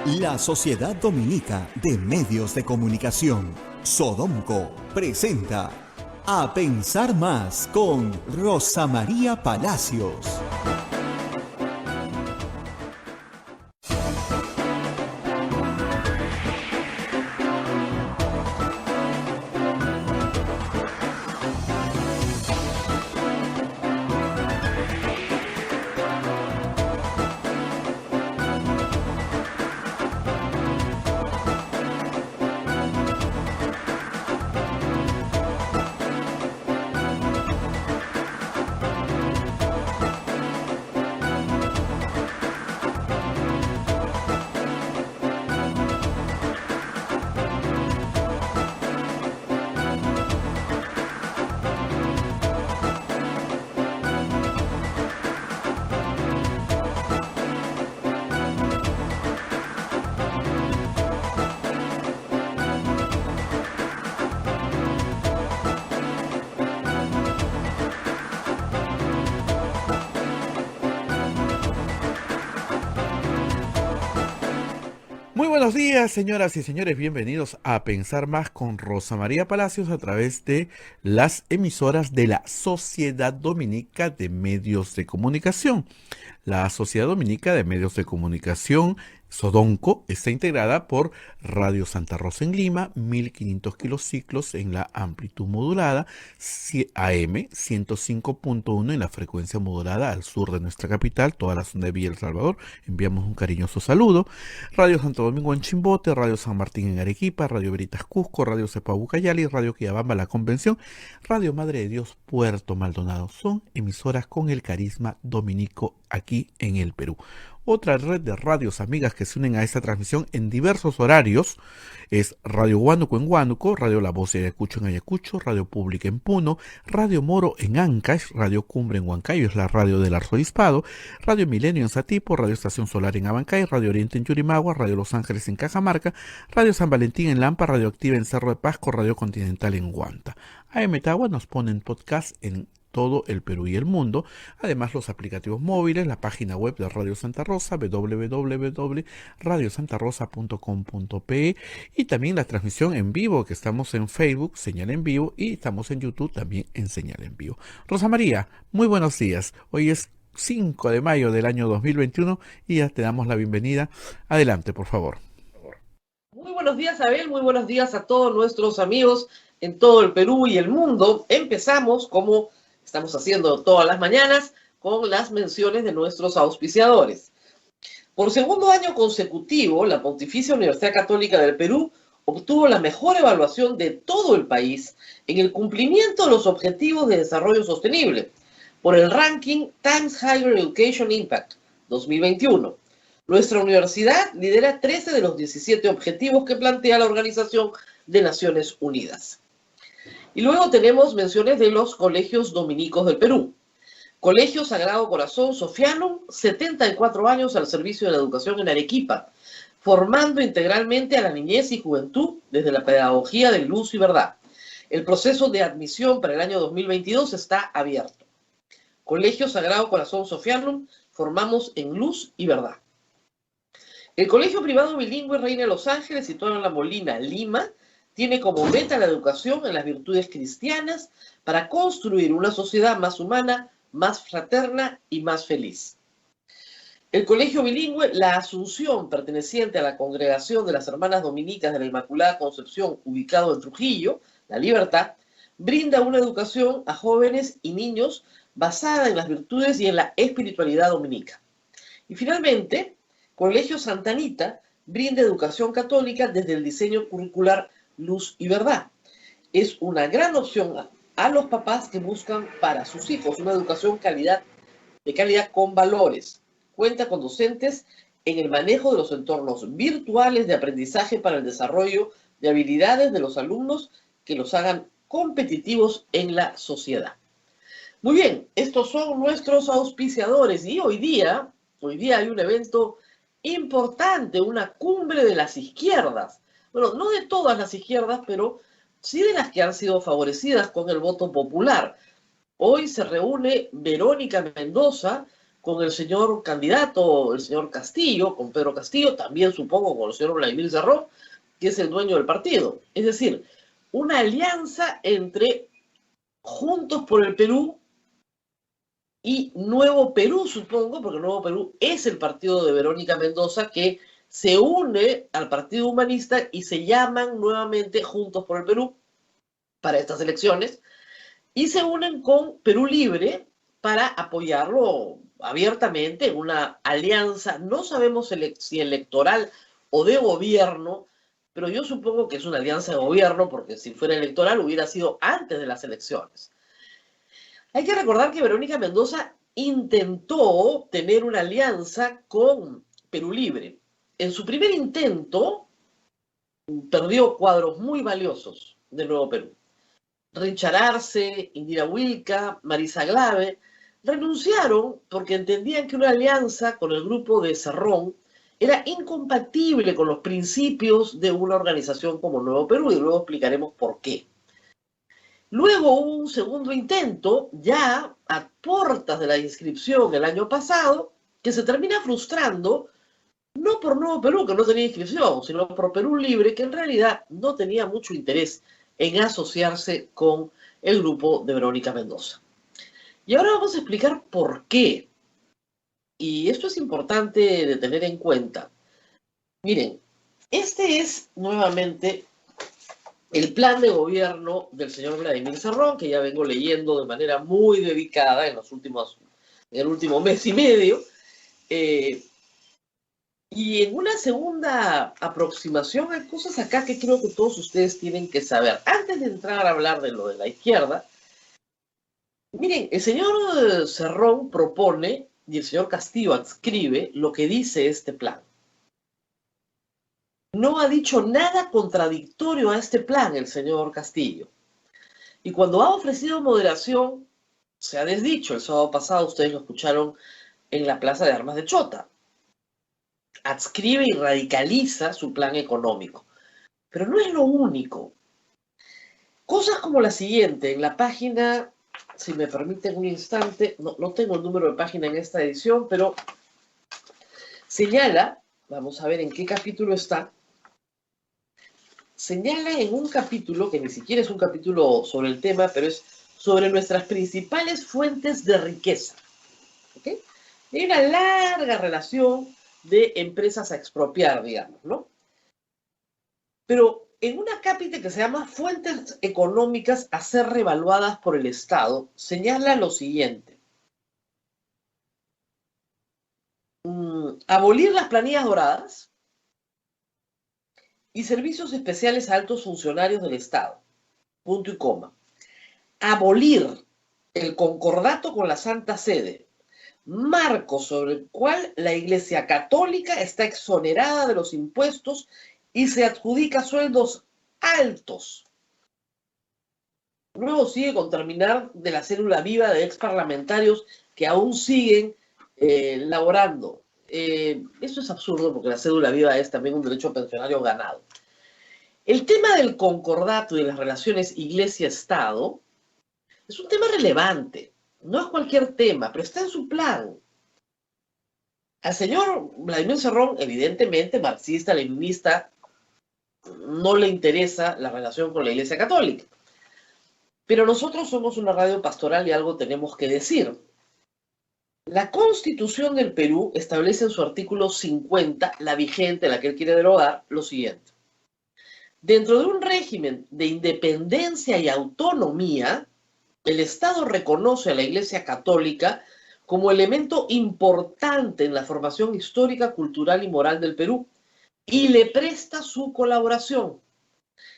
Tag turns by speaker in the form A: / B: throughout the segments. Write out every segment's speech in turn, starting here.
A: La Sociedad Dominica de Medios de Comunicación, Sodomco, presenta A Pensar Más con Rosa María Palacios.
B: Muy buenos días, señoras y señores, bienvenidos a Pensar Más con Rosa María Palacios a través de las emisoras de la Sociedad Dominica de Medios de Comunicación. La Sociedad Dominica de Medios de Comunicación, Sodonco, está integrada por Radio Santa Rosa en Lima, 1500 kilociclos en la amplitud modulada, AM 105.1 en la frecuencia modulada al sur de nuestra capital, toda la zona de Villa El Salvador. Enviamos un cariñoso saludo. Radio Santo Domingo en Chimbote, Radio San Martín en Arequipa, Radio Veritas Cusco, Radio Cepaú Cayali, Radio Quillabamba La Convención, Radio Madre de Dios Puerto Maldonado. Son emisoras con el carisma dominico aquí en el Perú. Otra red de radios amigas que se unen a esta transmisión en diversos horarios es Radio Huánuco en Huánuco, Radio La Voz de Ayacucho en Ayacucho, Radio Pública en Puno, Radio Moro en Ancash, Radio Cumbre en Huancayo, es la radio del Arzobispado, Radio Milenio en Satipo, Radio Estación Solar en Abancay, Radio Oriente en Yurimagua, Radio Los Ángeles en Cajamarca, Radio San Valentín en Lampa, Radio Activa en Cerro de Pasco, Radio Continental en Huanta. AM Tagua nos ponen podcast en todo el Perú y el mundo, además los aplicativos móviles, la página web de Radio Santa Rosa, www.radiosantarosa.com.pe, y también la transmisión en vivo, que estamos en Facebook, señal en vivo, y estamos en YouTube también en señal en vivo. Rosa María, muy buenos días. Hoy es 5 de mayo del año 2021 y ya te damos la bienvenida. Adelante, por favor.
C: Muy buenos días, Abel. Muy buenos días a todos nuestros amigos en todo el Perú y el mundo. Empezamos, como estamos haciendo todas las mañanas, con las menciones de nuestros auspiciadores. Por segundo año consecutivo, la Pontificia Universidad Católica del Perú obtuvo la mejor evaluación de todo el país en el cumplimiento de los Objetivos de Desarrollo Sostenible por el ranking Times Higher Education Impact 2021. Nuestra universidad lidera 13 de los 17 objetivos que plantea la Organización de Naciones Unidas. Y luego tenemos menciones de los colegios dominicos del Perú. Colegio Sagrado Corazón Sofianum, 74 años al servicio de la educación en Arequipa, formando integralmente a la niñez y juventud desde la pedagogía de luz y verdad. El proceso de admisión para el año 2022 está abierto. Colegio Sagrado Corazón Sofianum, formamos en luz y verdad. El Colegio Privado Bilingüe Reina de Los Ángeles, situado en La Molina, Lima, tiene como meta la educación en las virtudes cristianas para construir una sociedad más humana, más fraterna y más feliz. El Colegio Bilingüe La Asunción, perteneciente a la Congregación de las Hermanas Dominicas de la Inmaculada Concepción, ubicado en Trujillo, La Libertad, brinda una educación a jóvenes y niños basada en las virtudes y en la espiritualidad dominica. Y finalmente, Colegio Santa Anita brinda educación católica desde el diseño curricular Luz y Verdad. Es una gran opción a los papás que buscan para sus hijos una educación de calidad con valores. Cuenta con docentes en el manejo de los entornos virtuales de aprendizaje para el desarrollo de habilidades de los alumnos que los hagan competitivos en la sociedad. Muy bien, estos son nuestros auspiciadores y hoy día hay un evento importante, una cumbre de las izquierdas. Bueno, no de todas las izquierdas, pero sí de las que han sido favorecidas con el voto popular. Hoy se reúne Verónica Mendoza con el señor candidato, el señor Castillo, con Pedro Castillo, también supongo con el señor Vladimir Cerrón, que es el dueño del partido. Es decir, una alianza entre Juntos por el Perú y Nuevo Perú, supongo, porque Nuevo Perú es el partido de Verónica Mendoza, que se une al Partido Humanista y se llaman nuevamente Juntos por el Perú para estas elecciones, y se unen con Perú Libre para apoyarlo abiertamente en una alianza, no sabemos si electoral o de gobierno, pero yo supongo que es una alianza de gobierno, porque si fuera electoral hubiera sido antes de las elecciones. Hay que recordar que Verónica Mendoza intentó tener una alianza con Perú Libre. En su primer intento perdió cuadros muy valiosos de Nuevo Perú. Richard Arce, Indira Wilca, Marisa Glave renunciaron porque entendían que una alianza con el grupo de Cerrón era incompatible con los principios de una organización como Nuevo Perú, y luego explicaremos por qué. Luego hubo un segundo intento, ya a puertas de la inscripción el año pasado, que se termina frustrando, no por Nuevo Perú, que no tenía inscripción, sino por Perú Libre, que en realidad no tenía mucho interés en asociarse con el grupo de Verónica Mendoza. Y ahora vamos a explicar por qué. Y esto es importante de tener en cuenta. Miren, este es nuevamente el plan de gobierno del señor Vladimir Cerrón, que ya vengo leyendo de manera muy dedicada en el último mes y medio. Y en una segunda aproximación hay cosas acá que creo que todos ustedes tienen que saber. Antes de entrar a hablar de lo de la izquierda, miren, el señor Cerrón propone y el señor Castillo adscribe lo que dice este plan. No ha dicho nada contradictorio a este plan el señor Castillo. Y cuando ha ofrecido moderación, se ha desdicho. El sábado pasado ustedes lo escucharon en la Plaza de Armas de Chota. Adscribe y radicaliza su plan económico. Pero no es lo único. Cosas como la siguiente, en la página, si me permiten un instante, no tengo el número de página en esta edición, pero señala, vamos a ver en qué capítulo está, señala en un capítulo, que ni siquiera es un capítulo sobre el tema, pero es sobre nuestras principales fuentes de riqueza. ¿Okay? Hay una larga relación de empresas a expropiar, digamos, ¿no? Pero en una cápita que se llama Fuentes económicas a ser revaluadas por el Estado, señala lo siguiente. Abolir las planillas doradas y servicios especiales a altos funcionarios del Estado. Punto y coma. Abolir el concordato con la Santa Sede, marco sobre el cual la Iglesia Católica está exonerada de los impuestos y se adjudica sueldos altos. Luego sigue con terminar de la célula viva de exparlamentarios que aún siguen laborando. Eso es absurdo porque la cédula viva es también un derecho pensionario ganado. El tema del concordato y de las relaciones Iglesia-Estado es un tema relevante. No es cualquier tema, pero está en su plan. Al señor Vladimir Cerrón, evidentemente, marxista, leninista, no le interesa la relación con la Iglesia Católica. Pero nosotros somos una radio pastoral y algo tenemos que decir. La Constitución del Perú establece en su artículo 50, la vigente, la que él quiere derogar, lo siguiente. Dentro de un régimen de independencia y autonomía, el Estado reconoce a la Iglesia Católica como elemento importante en la formación histórica, cultural y moral del Perú y le presta su colaboración.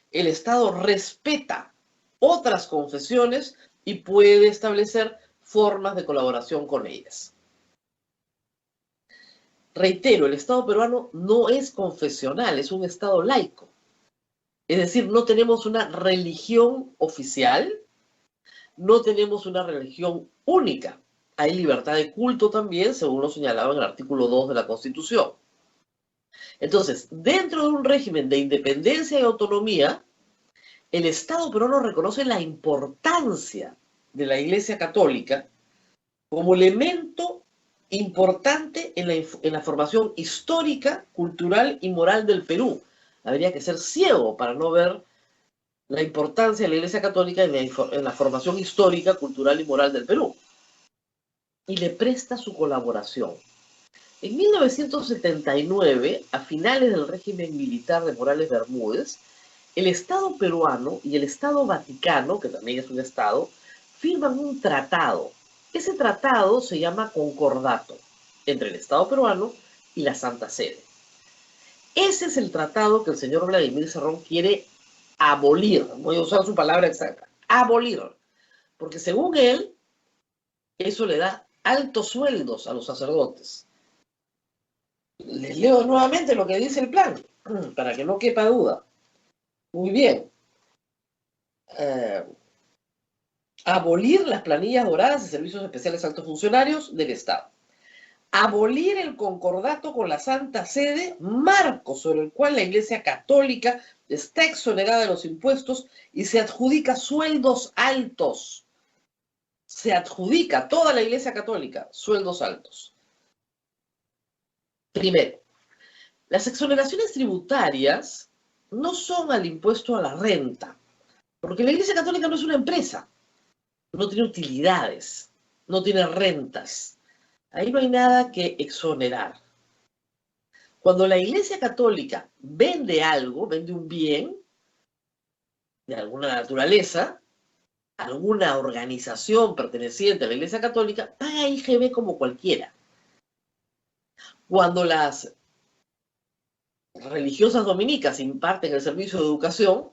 C: El Estado respeta otras confesiones y puede establecer formas de colaboración con ellas. Reitero, el Estado peruano no es confesional, es un Estado laico. Es decir, no tenemos una religión oficial, no tenemos una religión única. Hay libertad de culto también, según lo señalaba en el artículo 2 de la Constitución. Entonces, dentro de un régimen de independencia y autonomía, el Estado peruano reconoce la importancia de la Iglesia Católica como elemento importante en la formación histórica, cultural y moral del Perú. Habría que ser ciego para no ver la importancia de la Iglesia Católica en la formación histórica, cultural y moral del Perú. Y le presta su colaboración. En 1979, a finales del régimen militar de Morales Bermúdez, el Estado peruano y el Estado Vaticano, que también es un Estado, firman un tratado. Ese tratado se llama Concordato entre el Estado peruano y la Santa Sede. Ese es el tratado que el señor Vladimir Cerrón quiere abolir. Voy a usar su palabra exacta. Abolir. Porque según él, eso le da altos sueldos a los sacerdotes. Les leo nuevamente lo que dice el plan, para que no quepa duda. Muy bien. Abolir las planillas doradas de servicios especiales a altos funcionarios del Estado. Abolir el concordato con la Santa Sede, marco sobre el cual la Iglesia Católica está exonerada de los impuestos y se adjudica sueldos altos. Se adjudica toda la Iglesia Católica sueldos altos. Primero, las exoneraciones tributarias no son al impuesto a la renta, porque la Iglesia Católica no es una empresa, no tiene utilidades, no tiene rentas. Ahí no hay nada que exonerar. Cuando la Iglesia Católica vende algo, vende un bien de alguna naturaleza, alguna organización perteneciente a la Iglesia Católica, paga IGB como cualquiera. Cuando las religiosas dominicas imparten el servicio de educación,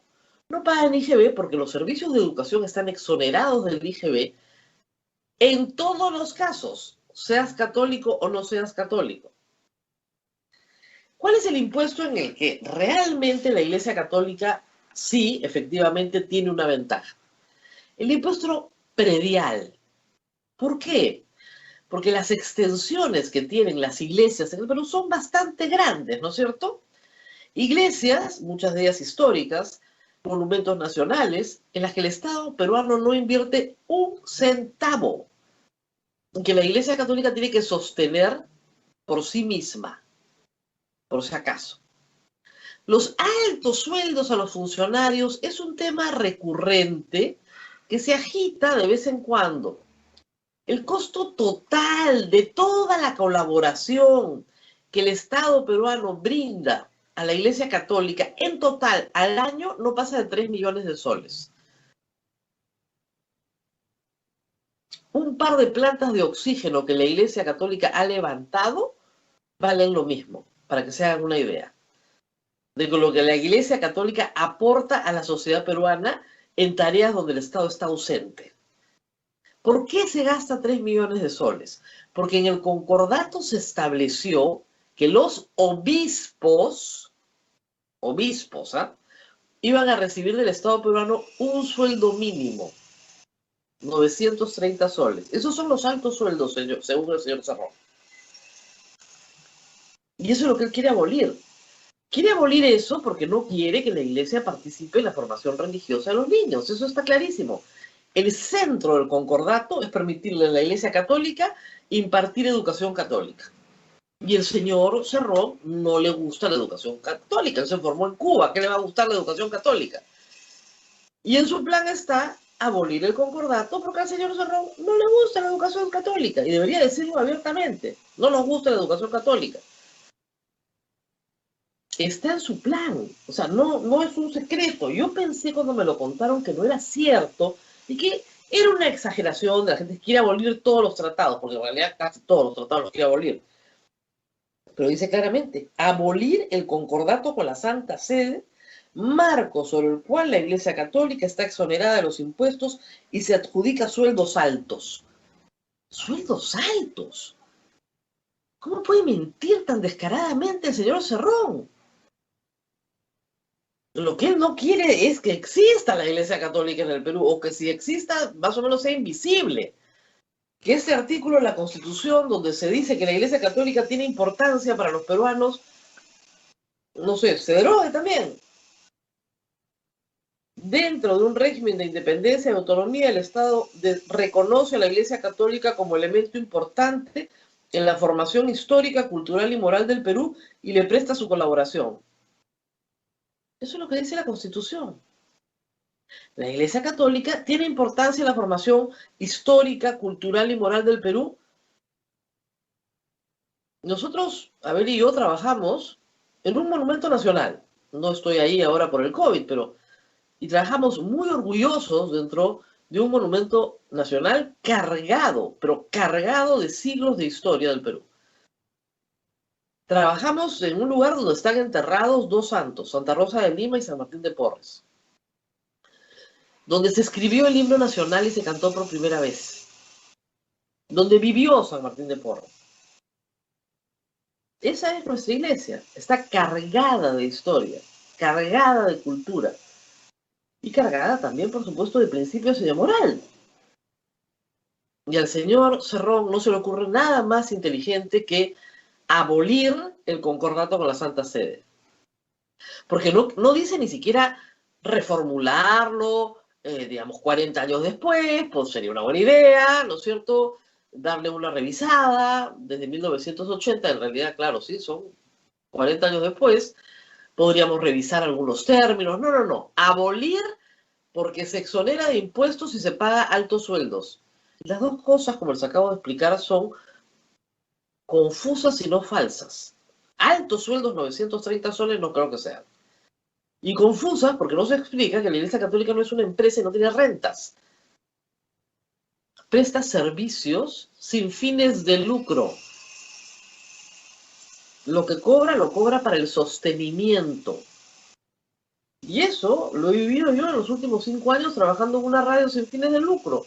C: no pagan IGB porque los servicios de educación están exonerados del IGB en todos los casos, seas católico o no seas católico. ¿Cuál es el impuesto en el que realmente la Iglesia Católica sí, efectivamente, tiene una ventaja? El impuesto predial. ¿Por qué? Porque las extensiones que tienen las iglesias en el Perú son bastante grandes, ¿no es cierto? Iglesias, muchas de ellas históricas, monumentos nacionales, en las que el Estado peruano no invierte un centavo, que la Iglesia Católica tiene que sostener por sí misma, por si acaso. Los altos sueldos a los funcionarios es un tema recurrente que se agita de vez en cuando. El costo total de toda la colaboración que el Estado peruano brinda a la Iglesia Católica en total al año no pasa de 3 millones de soles. Un par de plantas de oxígeno que la Iglesia Católica ha levantado valen lo mismo, para que se hagan una idea de lo que la Iglesia Católica aporta a la sociedad peruana en tareas donde el Estado está ausente. ¿Por qué se gasta 3 millones de soles? Porque en el concordato se estableció que los obispos, iban a recibir del Estado peruano un sueldo mínimo, 930 soles. Esos son los altos sueldos, según el señor Cerrón. Y eso es lo que él quiere abolir. Quiere abolir eso porque no quiere que la Iglesia participe en la formación religiosa de los niños. Eso está clarísimo. El centro del concordato es permitirle a la Iglesia Católica impartir educación católica. Y el señor Cerrón no le gusta la educación católica. Él se formó en Cuba. ¿Qué le va a gustar la educación católica? Y en su plan está abolir el concordato porque al señor Cerrón no le gusta la educación católica. Y debería decirlo abiertamente. No nos gusta la educación católica. Está en su plan. O sea, no es un secreto. Yo pensé cuando me lo contaron que no era cierto y que era una exageración de la gente que quiere abolir todos los tratados, porque en realidad casi todos los tratados los quiere abolir. Pero dice claramente, abolir el concordato con la Santa Sede, marco sobre el cual la Iglesia Católica está exonerada de los impuestos y se adjudica sueldos altos. ¡Sueldos altos! ¿Cómo puede mentir tan descaradamente el señor Cerrón? Lo que él no quiere es que exista la Iglesia Católica en el Perú, o que si exista, más o menos sea invisible. Que ese artículo de la Constitución, donde se dice que la Iglesia Católica tiene importancia para los peruanos, no sé, se derogue también. Dentro de un régimen de independencia y autonomía, el Estado reconoce a la Iglesia Católica como elemento importante en la formación histórica, cultural y moral del Perú y le presta su colaboración. Eso es lo que dice la Constitución. La Iglesia Católica tiene importancia en la formación histórica, cultural y moral del Perú. Nosotros, Abel y yo, trabajamos en un monumento nacional. No estoy ahí ahora por el COVID, pero y trabajamos muy orgullosos dentro de un monumento nacional cargado, pero cargado de siglos de historia del Perú. Trabajamos en un lugar donde están enterrados dos santos, Santa Rosa de Lima y San Martín de Porres, donde se escribió el himno nacional y se cantó por primera vez, donde vivió San Martín de Porres. Esa es nuestra iglesia, está cargada de historia, cargada de cultura y cargada también, por supuesto, de principios y de moral. Y al señor Cerrón no se le ocurre nada más inteligente que abolir el concordato con la Santa Sede. Porque no dice ni siquiera reformularlo, digamos, 40 años después, pues sería una buena idea, ¿no es cierto? Darle una revisada desde 1980, en realidad, claro, sí, son 40 años después, podríamos revisar algunos términos. No. Abolir porque se exonera de impuestos y se paga altos sueldos. Las dos cosas, como les acabo de explicar, son confusas y no falsas. Altos sueldos, 930 soles, no creo que sean. Y confusas porque no se explica que la Iglesia Católica no es una empresa y no tiene rentas. Presta servicios sin fines de lucro. Lo que cobra, lo cobra para el sostenimiento. Y eso lo he vivido yo en los últimos 5 años trabajando en una radio sin fines de lucro.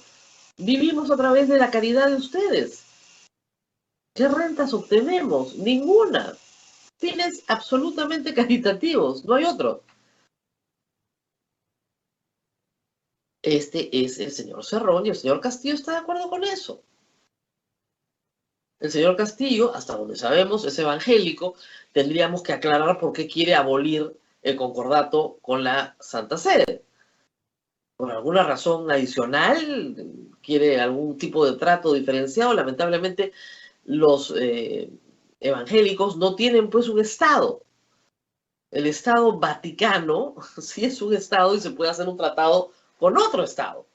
C: Vivimos a través de la caridad de ustedes. ¿Qué rentas obtenemos? Ninguna. Fines absolutamente caritativos, no hay otro. Este es el señor Cerrón y el señor Castillo está de acuerdo con eso. El señor Castillo, hasta donde sabemos, es evangélico. Tendríamos que aclarar por qué quiere abolir el concordato con la Santa Sede. Por alguna razón adicional, quiere algún tipo de trato diferenciado. Lamentablemente, los evangélicos no tienen pues un Estado. El Estado Vaticano sí es un Estado y se puede hacer un tratado con otro Estado.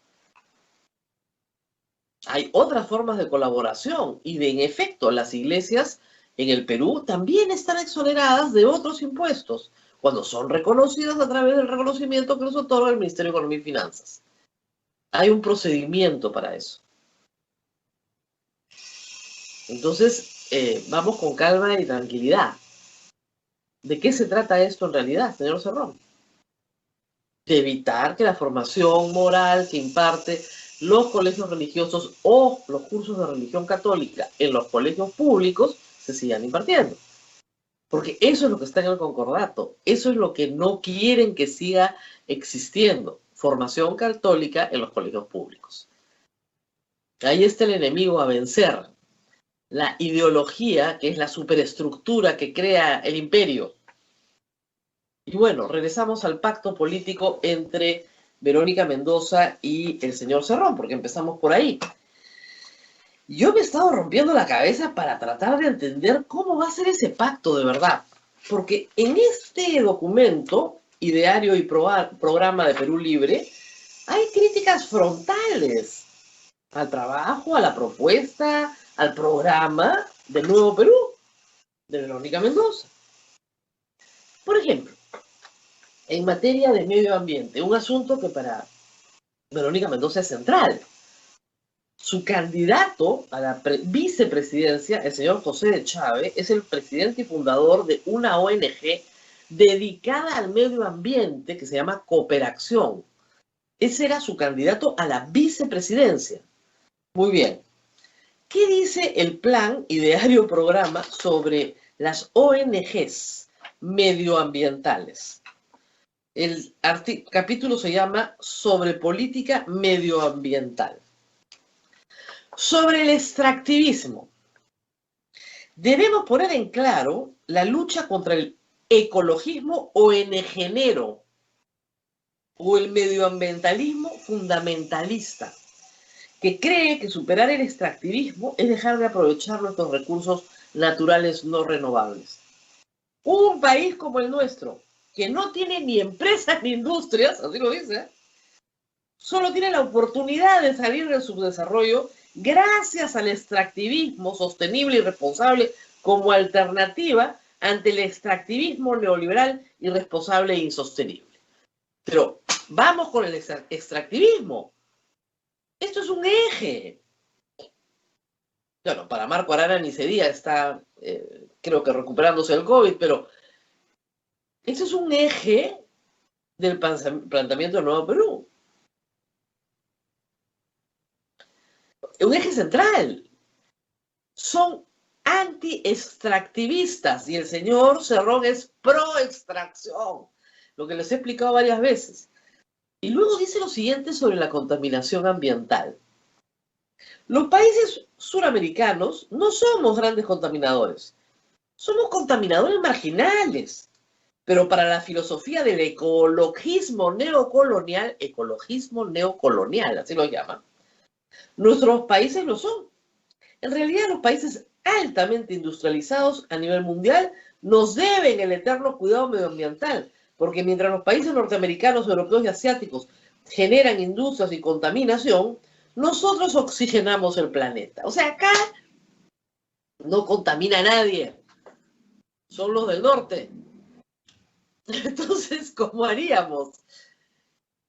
C: Hay otras formas de colaboración y en efecto las iglesias en el Perú también están exoneradas de otros impuestos cuando son reconocidas a través del reconocimiento que les otorga el Ministerio de Economía y Finanzas. Hay un procedimiento para eso. Entonces, vamos con calma y tranquilidad. ¿De qué se trata esto en realidad, señor Cerrón? De evitar que la formación moral que imparte los colegios religiosos o los cursos de religión católica en los colegios públicos se sigan impartiendo. Porque eso es lo que está en el concordato. Eso es lo que no quieren que siga existiendo. Formación católica en los colegios públicos. Ahí está el enemigo a vencer. La ideología, que es la superestructura que crea el imperio. Y bueno, regresamos al pacto político entre Verónica Mendoza y el señor Cerrón, porque empezamos por ahí. Yo me he estado rompiendo la cabeza para tratar de entender cómo va a ser ese pacto de verdad. Porque en este documento, Ideario y Programa de Perú Libre, hay críticas frontales al trabajo, a la propuesta, al programa del Nuevo Perú, de Verónica Mendoza. Por ejemplo, en materia de medio ambiente, un asunto que para Verónica Mendoza es central. Su candidato a la vicepresidencia, el señor José de Chávez, es el presidente y fundador de una ONG dedicada al medio ambiente que se llama Cooperacción. Ese era su candidato a la vicepresidencia. Muy bien. ¿Qué dice el plan Ideario Programa sobre las ONGs medioambientales? El capítulo se llama Sobre Política Medioambiental. Sobre el extractivismo. Debemos poner en claro la lucha contra el ecologismo ONGero o el medioambientalismo fundamentalista, que cree que superar el extractivismo es dejar de aprovechar nuestros recursos naturales no renovables. Un país como el nuestro, que no tiene ni empresas ni industrias, así lo dice, solo tiene la oportunidad de salir del subdesarrollo gracias al extractivismo sostenible y responsable como alternativa ante el extractivismo neoliberal irresponsable e insostenible. Pero vamos con el extractivismo. Esto es un eje. Bueno, para Marco Arana ni se diga, está creo que recuperándose del COVID, pero esto es un eje del planteamiento del Nuevo Perú. Un eje central. Son anti-extractivistas y el señor Cerrón es pro-extracción, lo que les he explicado varias veces. Y luego dice lo siguiente sobre la contaminación ambiental. Los países suramericanos no somos grandes contaminadores, somos contaminadores marginales, pero para la filosofía del ecologismo neocolonial, así lo llaman, nuestros países lo son. En realidad, los países altamente industrializados a nivel mundial nos deben el eterno cuidado medioambiental, porque mientras los países norteamericanos, europeos y asiáticos generan industrias y contaminación, nosotros oxigenamos el planeta. O sea, acá no contamina a nadie, son los del norte. Entonces, ¿cómo haríamos?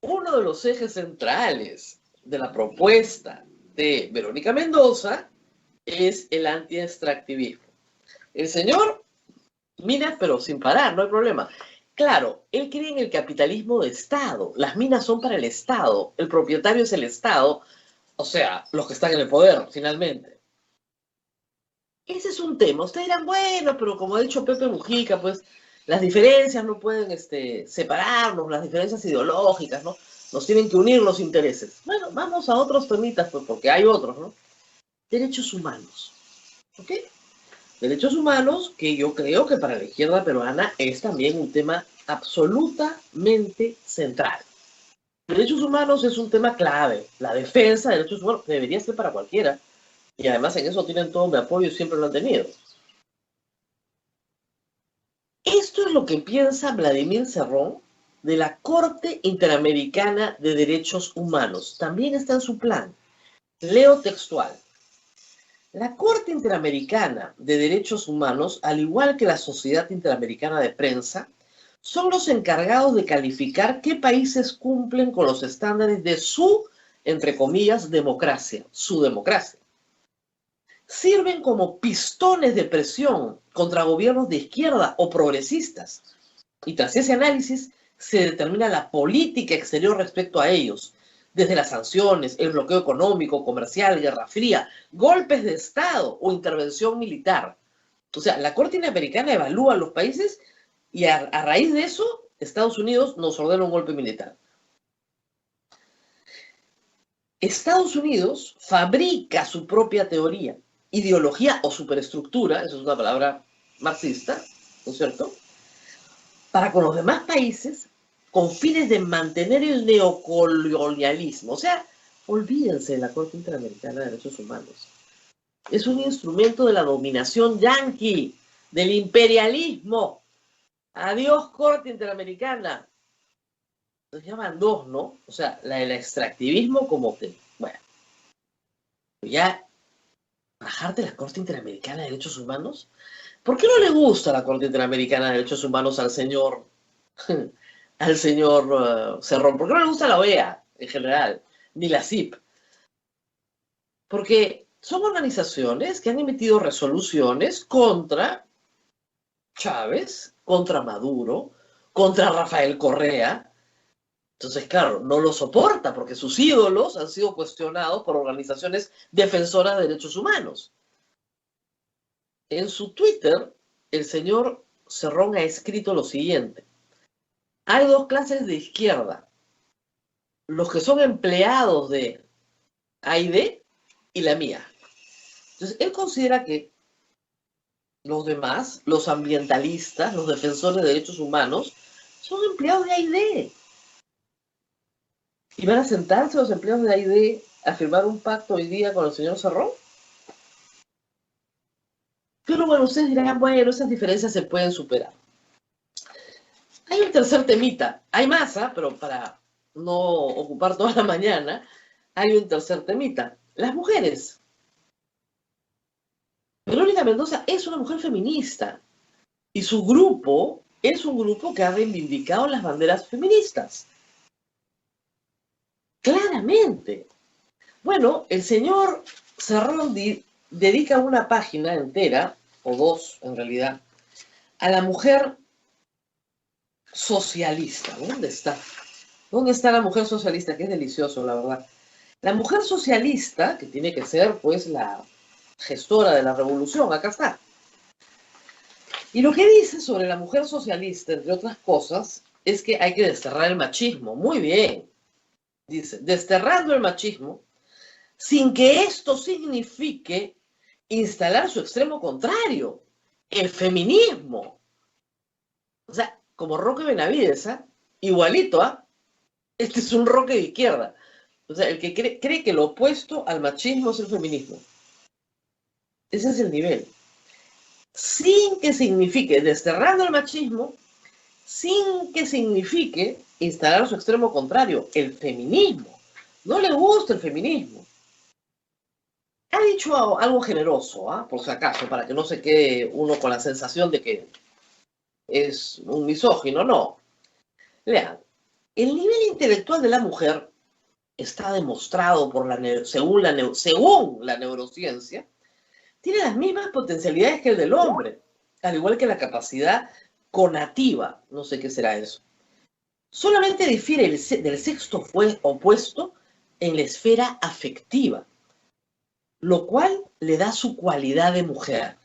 C: Uno de los ejes centrales de la propuesta de Verónica Mendoza es el anti-extractivismo. El señor mina, pero sin parar, no hay problema. Claro, él cree en el capitalismo de Estado. Las minas son para el Estado. El propietario es el Estado, o sea, los que están en el poder, finalmente. Ese es un tema. Ustedes dirán, bueno, pero como ha dicho Pepe Mujica, pues las diferencias no pueden separarnos, las diferencias ideológicas, ¿no? Nos tienen que unir los intereses. Bueno, vamos a otros temitas, pues, porque hay otros, ¿no? Derechos humanos. ¿Ok? Derechos humanos que yo creo que para la izquierda peruana es también un tema absolutamente central. Derechos humanos es un tema clave. La defensa de derechos humanos debería ser para cualquiera. Y además en eso tienen todo mi apoyo y siempre lo han tenido. Esto es lo que piensa Vladimir Cerrón de la Corte Interamericana de Derechos Humanos. También está en su plan. Leo textual. La Corte Interamericana de Derechos Humanos, al igual que la Sociedad Interamericana de Prensa, son los encargados de calificar qué países cumplen con los estándares de su, entre comillas, democracia, su democracia. Sirven como pistones de presión contra gobiernos de izquierda o progresistas. Y tras ese análisis se determina la política exterior respecto a ellos, desde las sanciones, el bloqueo económico, comercial, guerra fría, golpes de Estado o intervención militar. O sea, la Corte Interamericana evalúa a los países y a raíz de eso, Estados Unidos nos ordena un golpe militar. Estados Unidos fabrica su propia teoría, ideología o superestructura, eso es una palabra marxista, ¿no es cierto?, para con los demás países con fines de mantener el neocolonialismo. O sea, olvídense de la Corte Interamericana de Derechos Humanos. Es un instrumento de la dominación yanqui, del imperialismo. Adiós, Corte Interamericana. Se llaman dos, ¿no? O sea, la del extractivismo como que, bueno, ya bajarte la Corte Interamericana de Derechos Humanos. ¿Por qué no le gusta la Corte Interamericana de Derechos Humanos al señor Cerrón? ¿Por qué no le gusta la OEA en general? Ni la CIP. Porque son organizaciones que han emitido resoluciones contra Chávez, contra Maduro, contra Rafael Correa. Entonces, claro, no lo soporta porque sus ídolos han sido cuestionados por organizaciones defensoras de derechos humanos. En su Twitter, el señor Cerrón ha escrito lo siguiente. Hay dos clases de izquierda. Los que son empleados de AID y la mía. Entonces, él considera que los demás, los ambientalistas, los defensores de derechos humanos, son empleados de AID. Y van a sentarse los empleados de AID a firmar un pacto hoy día con el señor Cerrón. Pero bueno, ustedes dirán, bueno, esas diferencias se pueden superar. Hay un tercer temita, hay más, pero para no ocupar toda la mañana, hay un tercer temita. Las mujeres. Verónica Mendoza es una mujer feminista y su grupo es un grupo que ha reivindicado las banderas feministas. Claramente. Bueno, el señor Cerrón dedica una página entera, o dos en realidad, a la mujer socialista. ¿Dónde está? ¿Dónde está la mujer socialista? Que es delicioso, la verdad. La mujer socialista, que tiene que ser, pues, la gestora de la revolución, acá está. Y lo que dice sobre la mujer socialista, entre otras cosas, es que hay que desterrar el machismo. Muy bien. Dice, desterrando el machismo, sin que esto signifique instalar su extremo contrario, el feminismo. O sea, como Roque Benavides, igualito, este es un Roque de izquierda. O sea, el que cree que lo opuesto al machismo es el feminismo. Ese es el nivel. Sin que signifique, desterrando el machismo, sin que signifique instalar su extremo contrario, el feminismo. No le gusta el feminismo. Ha dicho algo generoso, por si acaso, para que no se quede uno con la sensación de que es un misógino, no. Lean, el nivel intelectual de la mujer está demostrado por según la neurociencia, tiene las mismas potencialidades que el del hombre, al igual que la capacidad conativa, no sé qué será eso. Solamente difiere del sexo opuesto en la esfera afectiva, lo cual le da su cualidad de mujer.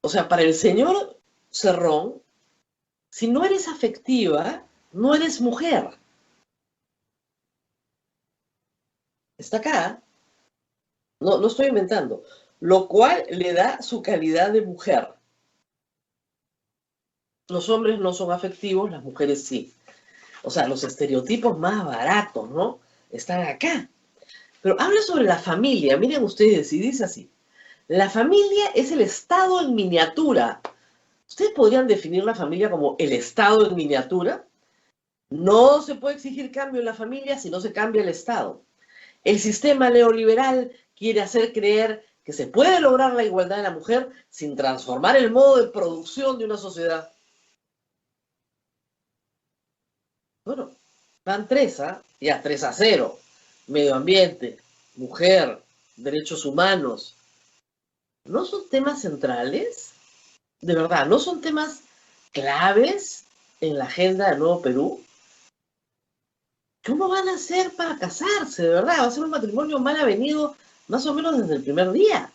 C: O sea, para el señor Cerrón, si no eres afectiva, no eres mujer. Está acá. No estoy inventando. Lo cual le da su calidad de mujer. Los hombres no son afectivos, las mujeres sí. O sea, los estereotipos más baratos, ¿no? Están acá. Pero habla sobre la familia. Miren ustedes, y dice así. La familia es el estado en miniatura. ¿Ustedes podrían definir la familia como el estado en miniatura? No se puede exigir cambio en la familia si no se cambia el estado. El sistema neoliberal quiere hacer creer que se puede lograr la igualdad de la mujer sin transformar el modo de producción de una sociedad. Bueno, van 3, ya 3-0. Medio ambiente, mujer, derechos humanos. ¿No son temas centrales? De verdad, ¿no son temas claves en la agenda del Nuevo Perú? ¿Cómo van a hacer para casarse? De verdad, va a ser un matrimonio mal avenido más o menos desde el primer día.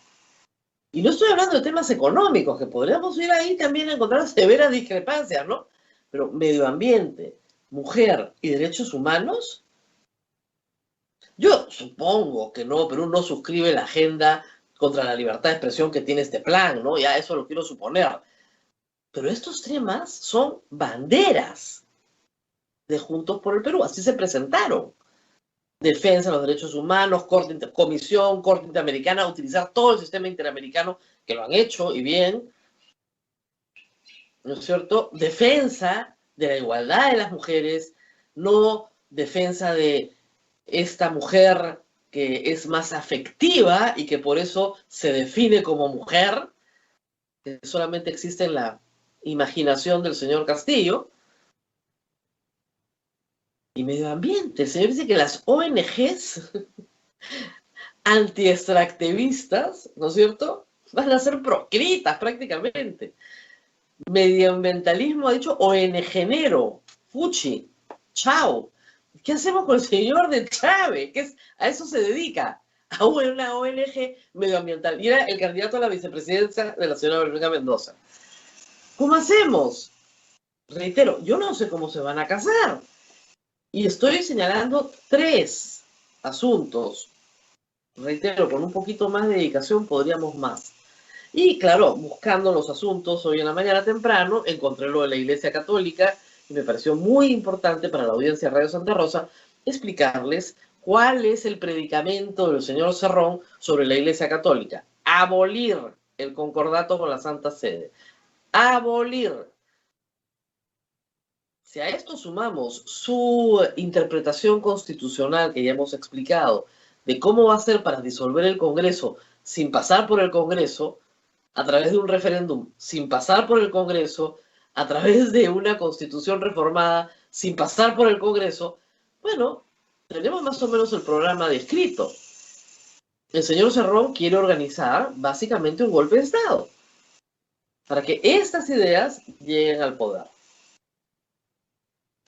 C: Y no estoy hablando de temas económicos, que podríamos ir ahí también a encontrar severas discrepancias, ¿no? Pero medio ambiente, mujer y derechos humanos, yo supongo que no, Perú no suscribe la agenda contra la libertad de expresión que tiene este plan, ¿no? Ya eso lo quiero suponer. Pero estos temas son banderas de Juntos por el Perú, así se presentaron. Defensa de los derechos humanos, Comisión, Corte Interamericana, utilizar todo el sistema interamericano, que lo han hecho y bien, ¿no es cierto? Defensa de la igualdad de las mujeres, no defensa de esta mujer que es más afectiva y que por eso se define como mujer, que solamente existe en la imaginación del señor Castillo. Y medio ambiente. El señor dice que las ONGs anti-extractivistas, ¿no es cierto?, van a ser proscritas prácticamente. Medioambientalismo ha dicho ONGenero, fuchi, chao. ¿Qué hacemos con el señor de Chávez? A eso se dedica, a una ONG medioambiental. Y era el candidato a la vicepresidencia de la señora Verónica Mendoza. ¿Cómo hacemos? Reitero, yo no sé cómo se van a casar. Y estoy señalando 3 asuntos. Reitero, con un poquito más de dedicación podríamos más. Y claro, buscando los asuntos hoy en la mañana temprano, encontré lo de la Iglesia Católica y me pareció muy importante para la audiencia de Radio Santa Rosa explicarles ¿Cuál es el predicamento del señor Cerrón sobre la Iglesia Católica? Abolir el concordato con la Santa Sede. Abolir. Si a esto sumamos su interpretación constitucional que ya hemos explicado de cómo va a ser para disolver el Congreso sin pasar por el Congreso, a través de un referéndum, sin pasar por el Congreso, a través de una constitución reformada, sin pasar por el Congreso, bueno, tenemos más o menos el programa descrito. El señor Cerrón quiere organizar básicamente un golpe de Estado para que estas ideas lleguen al poder.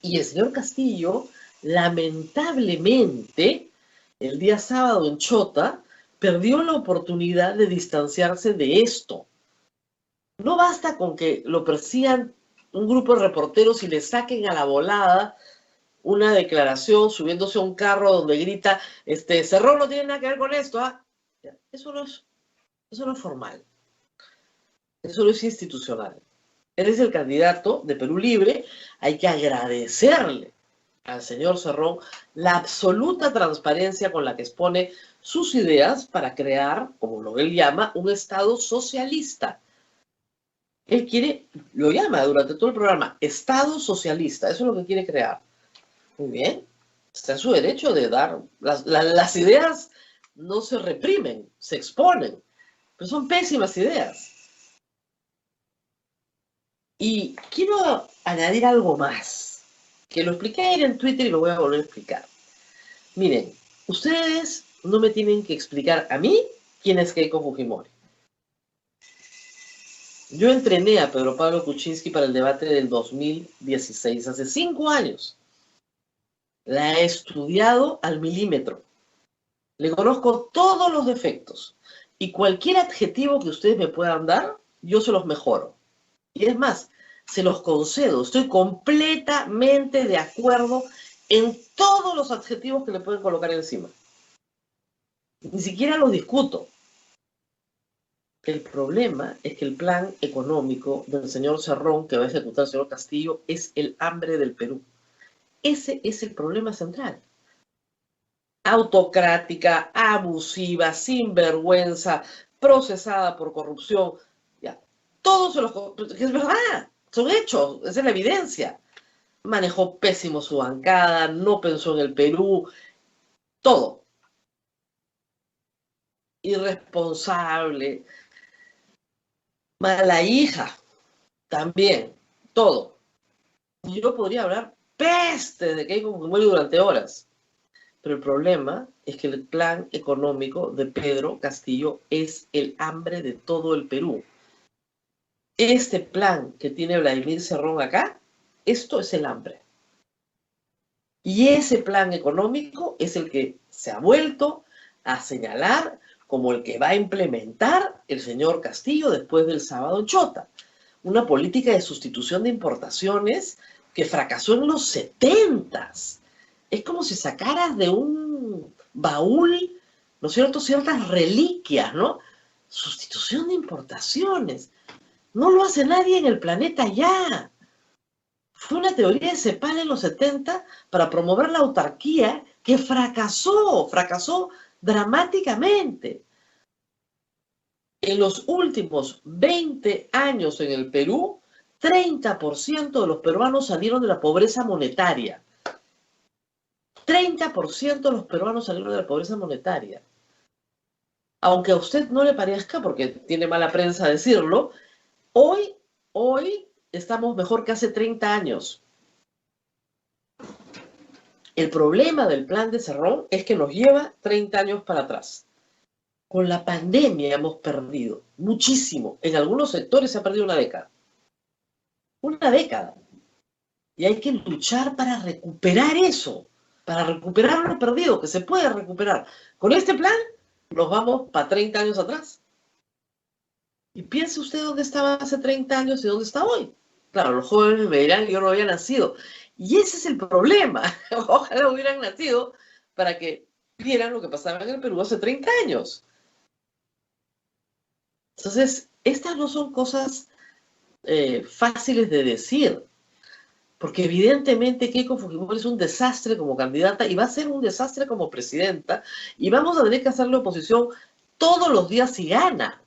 C: Y el señor Castillo, lamentablemente, el día sábado en Chota, perdió la oportunidad de distanciarse de esto. No basta con que lo persigan un grupo de reporteros y le saquen a la volada una declaración subiéndose a un carro donde grita, Cerrón no tiene nada que ver con esto, ¿ah? Eso no es formal. Eso no es institucional. Él es el candidato de Perú Libre. Hay que agradecerle al señor Cerrón la absoluta transparencia con la que expone sus ideas para crear, como lo él llama, un Estado socialista. Él quiere, lo llama durante todo el programa, Estado socialista. Eso es lo que quiere crear. Muy bien. Está en su derecho de dar. Las ideas no se reprimen, se exponen. Pero son pésimas ideas. Y quiero añadir algo más, que lo expliqué ayer en Twitter y lo voy a volver a explicar. Miren, ustedes no me tienen que explicar a mí quién es Keiko Fujimori. Yo entrené a Pedro Pablo Kuczynski para el debate del 2016, hace 5 años. La he estudiado al milímetro. Le conozco todos los defectos. Y cualquier adjetivo que ustedes me puedan dar, yo se los mejoro. Y es más, se los concedo. Estoy completamente de acuerdo en todos los adjetivos que le pueden colocar encima. Ni siquiera los discuto. El problema es que el plan económico del señor Cerrón que va a ejecutar el señor Castillo es el hambre del Perú. Ese es el problema central. Autocrática, abusiva, sinvergüenza, procesada por corrupción. Ya, todos se los... Es verdad, son hechos, esa es la evidencia. Manejó pésimo su bancada, no pensó en el Perú, todo. Irresponsable. Mala hija, también, todo. Y yo podría hablar peste de Keiko Fujimori durante horas. Pero el problema es que el plan económico de Pedro Castillo es el hambre de todo el Perú. Este plan que tiene Vladimir Cerrón acá, esto es el hambre. Y ese plan económico es el que se ha vuelto a señalar como el que va a implementar el señor Castillo después del sábado en Chota. Una política de sustitución de importaciones que fracasó en los 70s. Es como si sacaras de un baúl, ¿no es cierto?, ciertas reliquias, ¿no? Sustitución de importaciones. No lo hace nadie en el planeta ya. Fue una teoría de Cepal en los 70 para promover la autarquía que fracasó dramáticamente. En los últimos 20 años en el Perú, 30% de los peruanos salieron de la pobreza monetaria. 30% de los peruanos salieron de la pobreza monetaria. Aunque a usted no le parezca, porque tiene mala prensa decirlo, hoy estamos mejor que hace 30 años. El problema del plan de Cerrón es que nos lleva 30 años para atrás. Con la pandemia hemos perdido muchísimo. En algunos sectores se ha perdido una década. Una década. Y hay que luchar para recuperar eso. Para recuperar lo perdido, que se puede recuperar. Con este plan nos vamos para 30 años atrás. Y piense usted dónde estaba hace 30 años y dónde está hoy. Claro, los jóvenes me dirán que yo no había nacido. Y ese es el problema. Ojalá hubieran nacido para que vieran lo que pasaba en el Perú hace 30 años. Entonces, estas no son cosas fáciles de decir. porque evidentemente Keiko Fujimori es un desastre como candidata y va a ser un desastre como presidenta, y vamos a tener que hacerle oposición todos los días si gana,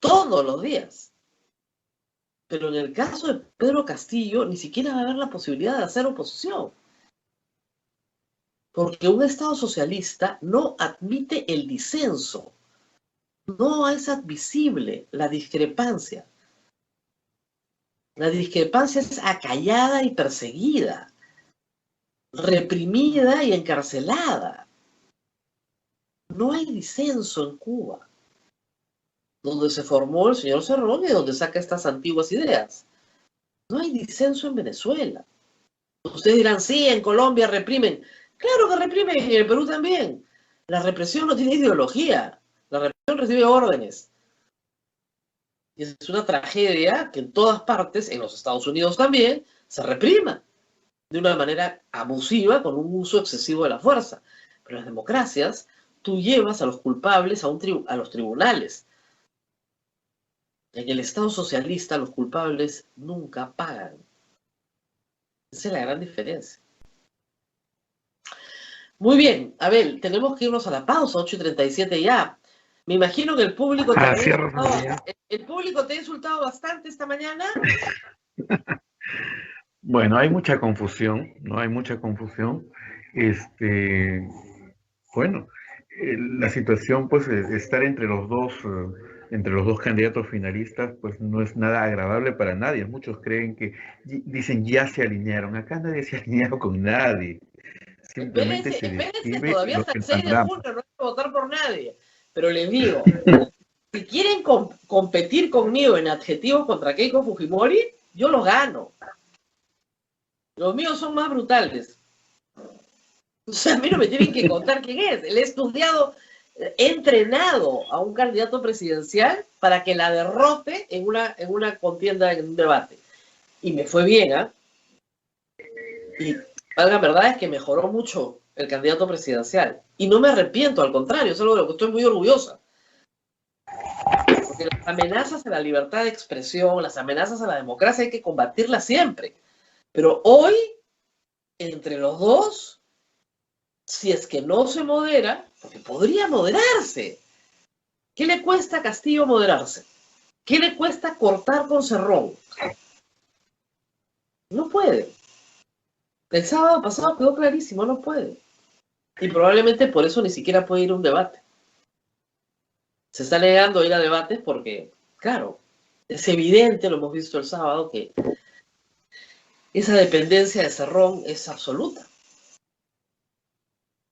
C: todos los días. Pero en el caso de Pedro Castillo, ni siquiera va a haber la posibilidad de hacer oposición. Porque un Estado socialista no admite el disenso. No es admisible la discrepancia. La discrepancia es acallada y perseguida, reprimida y encarcelada. No hay disenso en Cuba, donde se formó el señor Cerrón y donde saca estas antiguas ideas. No hay disenso en Venezuela. Ustedes dirán, sí, en Colombia reprimen. Claro que reprimen, y en el Perú también. La represión no tiene ideología. La represión recibe órdenes. Y es una tragedia que en todas partes, en los Estados Unidos también, se reprima de una manera abusiva, con un uso excesivo de la fuerza. Pero en las democracias, tú llevas a los culpables a los tribunales. En el Estado socialista, los culpables nunca pagan. Esa es la gran diferencia. Muy bien, Abel, tenemos que irnos a la pausa, 8:37 ya. Me imagino que el público te ha insultado bastante esta mañana.
D: Bueno, hay mucha confusión, ¿no? Hay mucha confusión. Bueno, la situación, pues, estar entre los dos candidatos finalistas, pues, no es nada agradable para nadie. Muchos creen dicen, ya se alinearon. Acá nadie se ha alineado con nadie. Simplemente
C: Espérense, todavía hasta el 6 de junio no hay que votar por nadie. Pero les digo, si quieren competir conmigo en adjetivos contra Keiko Fujimori, yo los gano. Los míos son más brutales. O sea, a mí no me tienen que contar quién es. Él he estudiado, he entrenado a un candidato presidencial para que la derrote en una contienda, en un debate. Y me fue bien, ¿ah? Y la verdad es que mejoró mucho el candidato presidencial. Y no me arrepiento, al contrario, es algo de lo que estoy muy orgullosa. Porque las amenazas a la libertad de expresión, las amenazas a la democracia hay que combatirlas siempre. Pero hoy, entre los dos, si es que no se modera, porque podría moderarse. ¿Qué le cuesta a Castillo moderarse? ¿Qué le cuesta cortar con Cerrón? No puede. El sábado pasado quedó clarísimo, no puede. Y probablemente por eso ni siquiera puede ir a un debate. Se está negando a ir a debates porque, claro, es evidente, lo hemos visto el sábado, que esa dependencia de Cerrón es absoluta.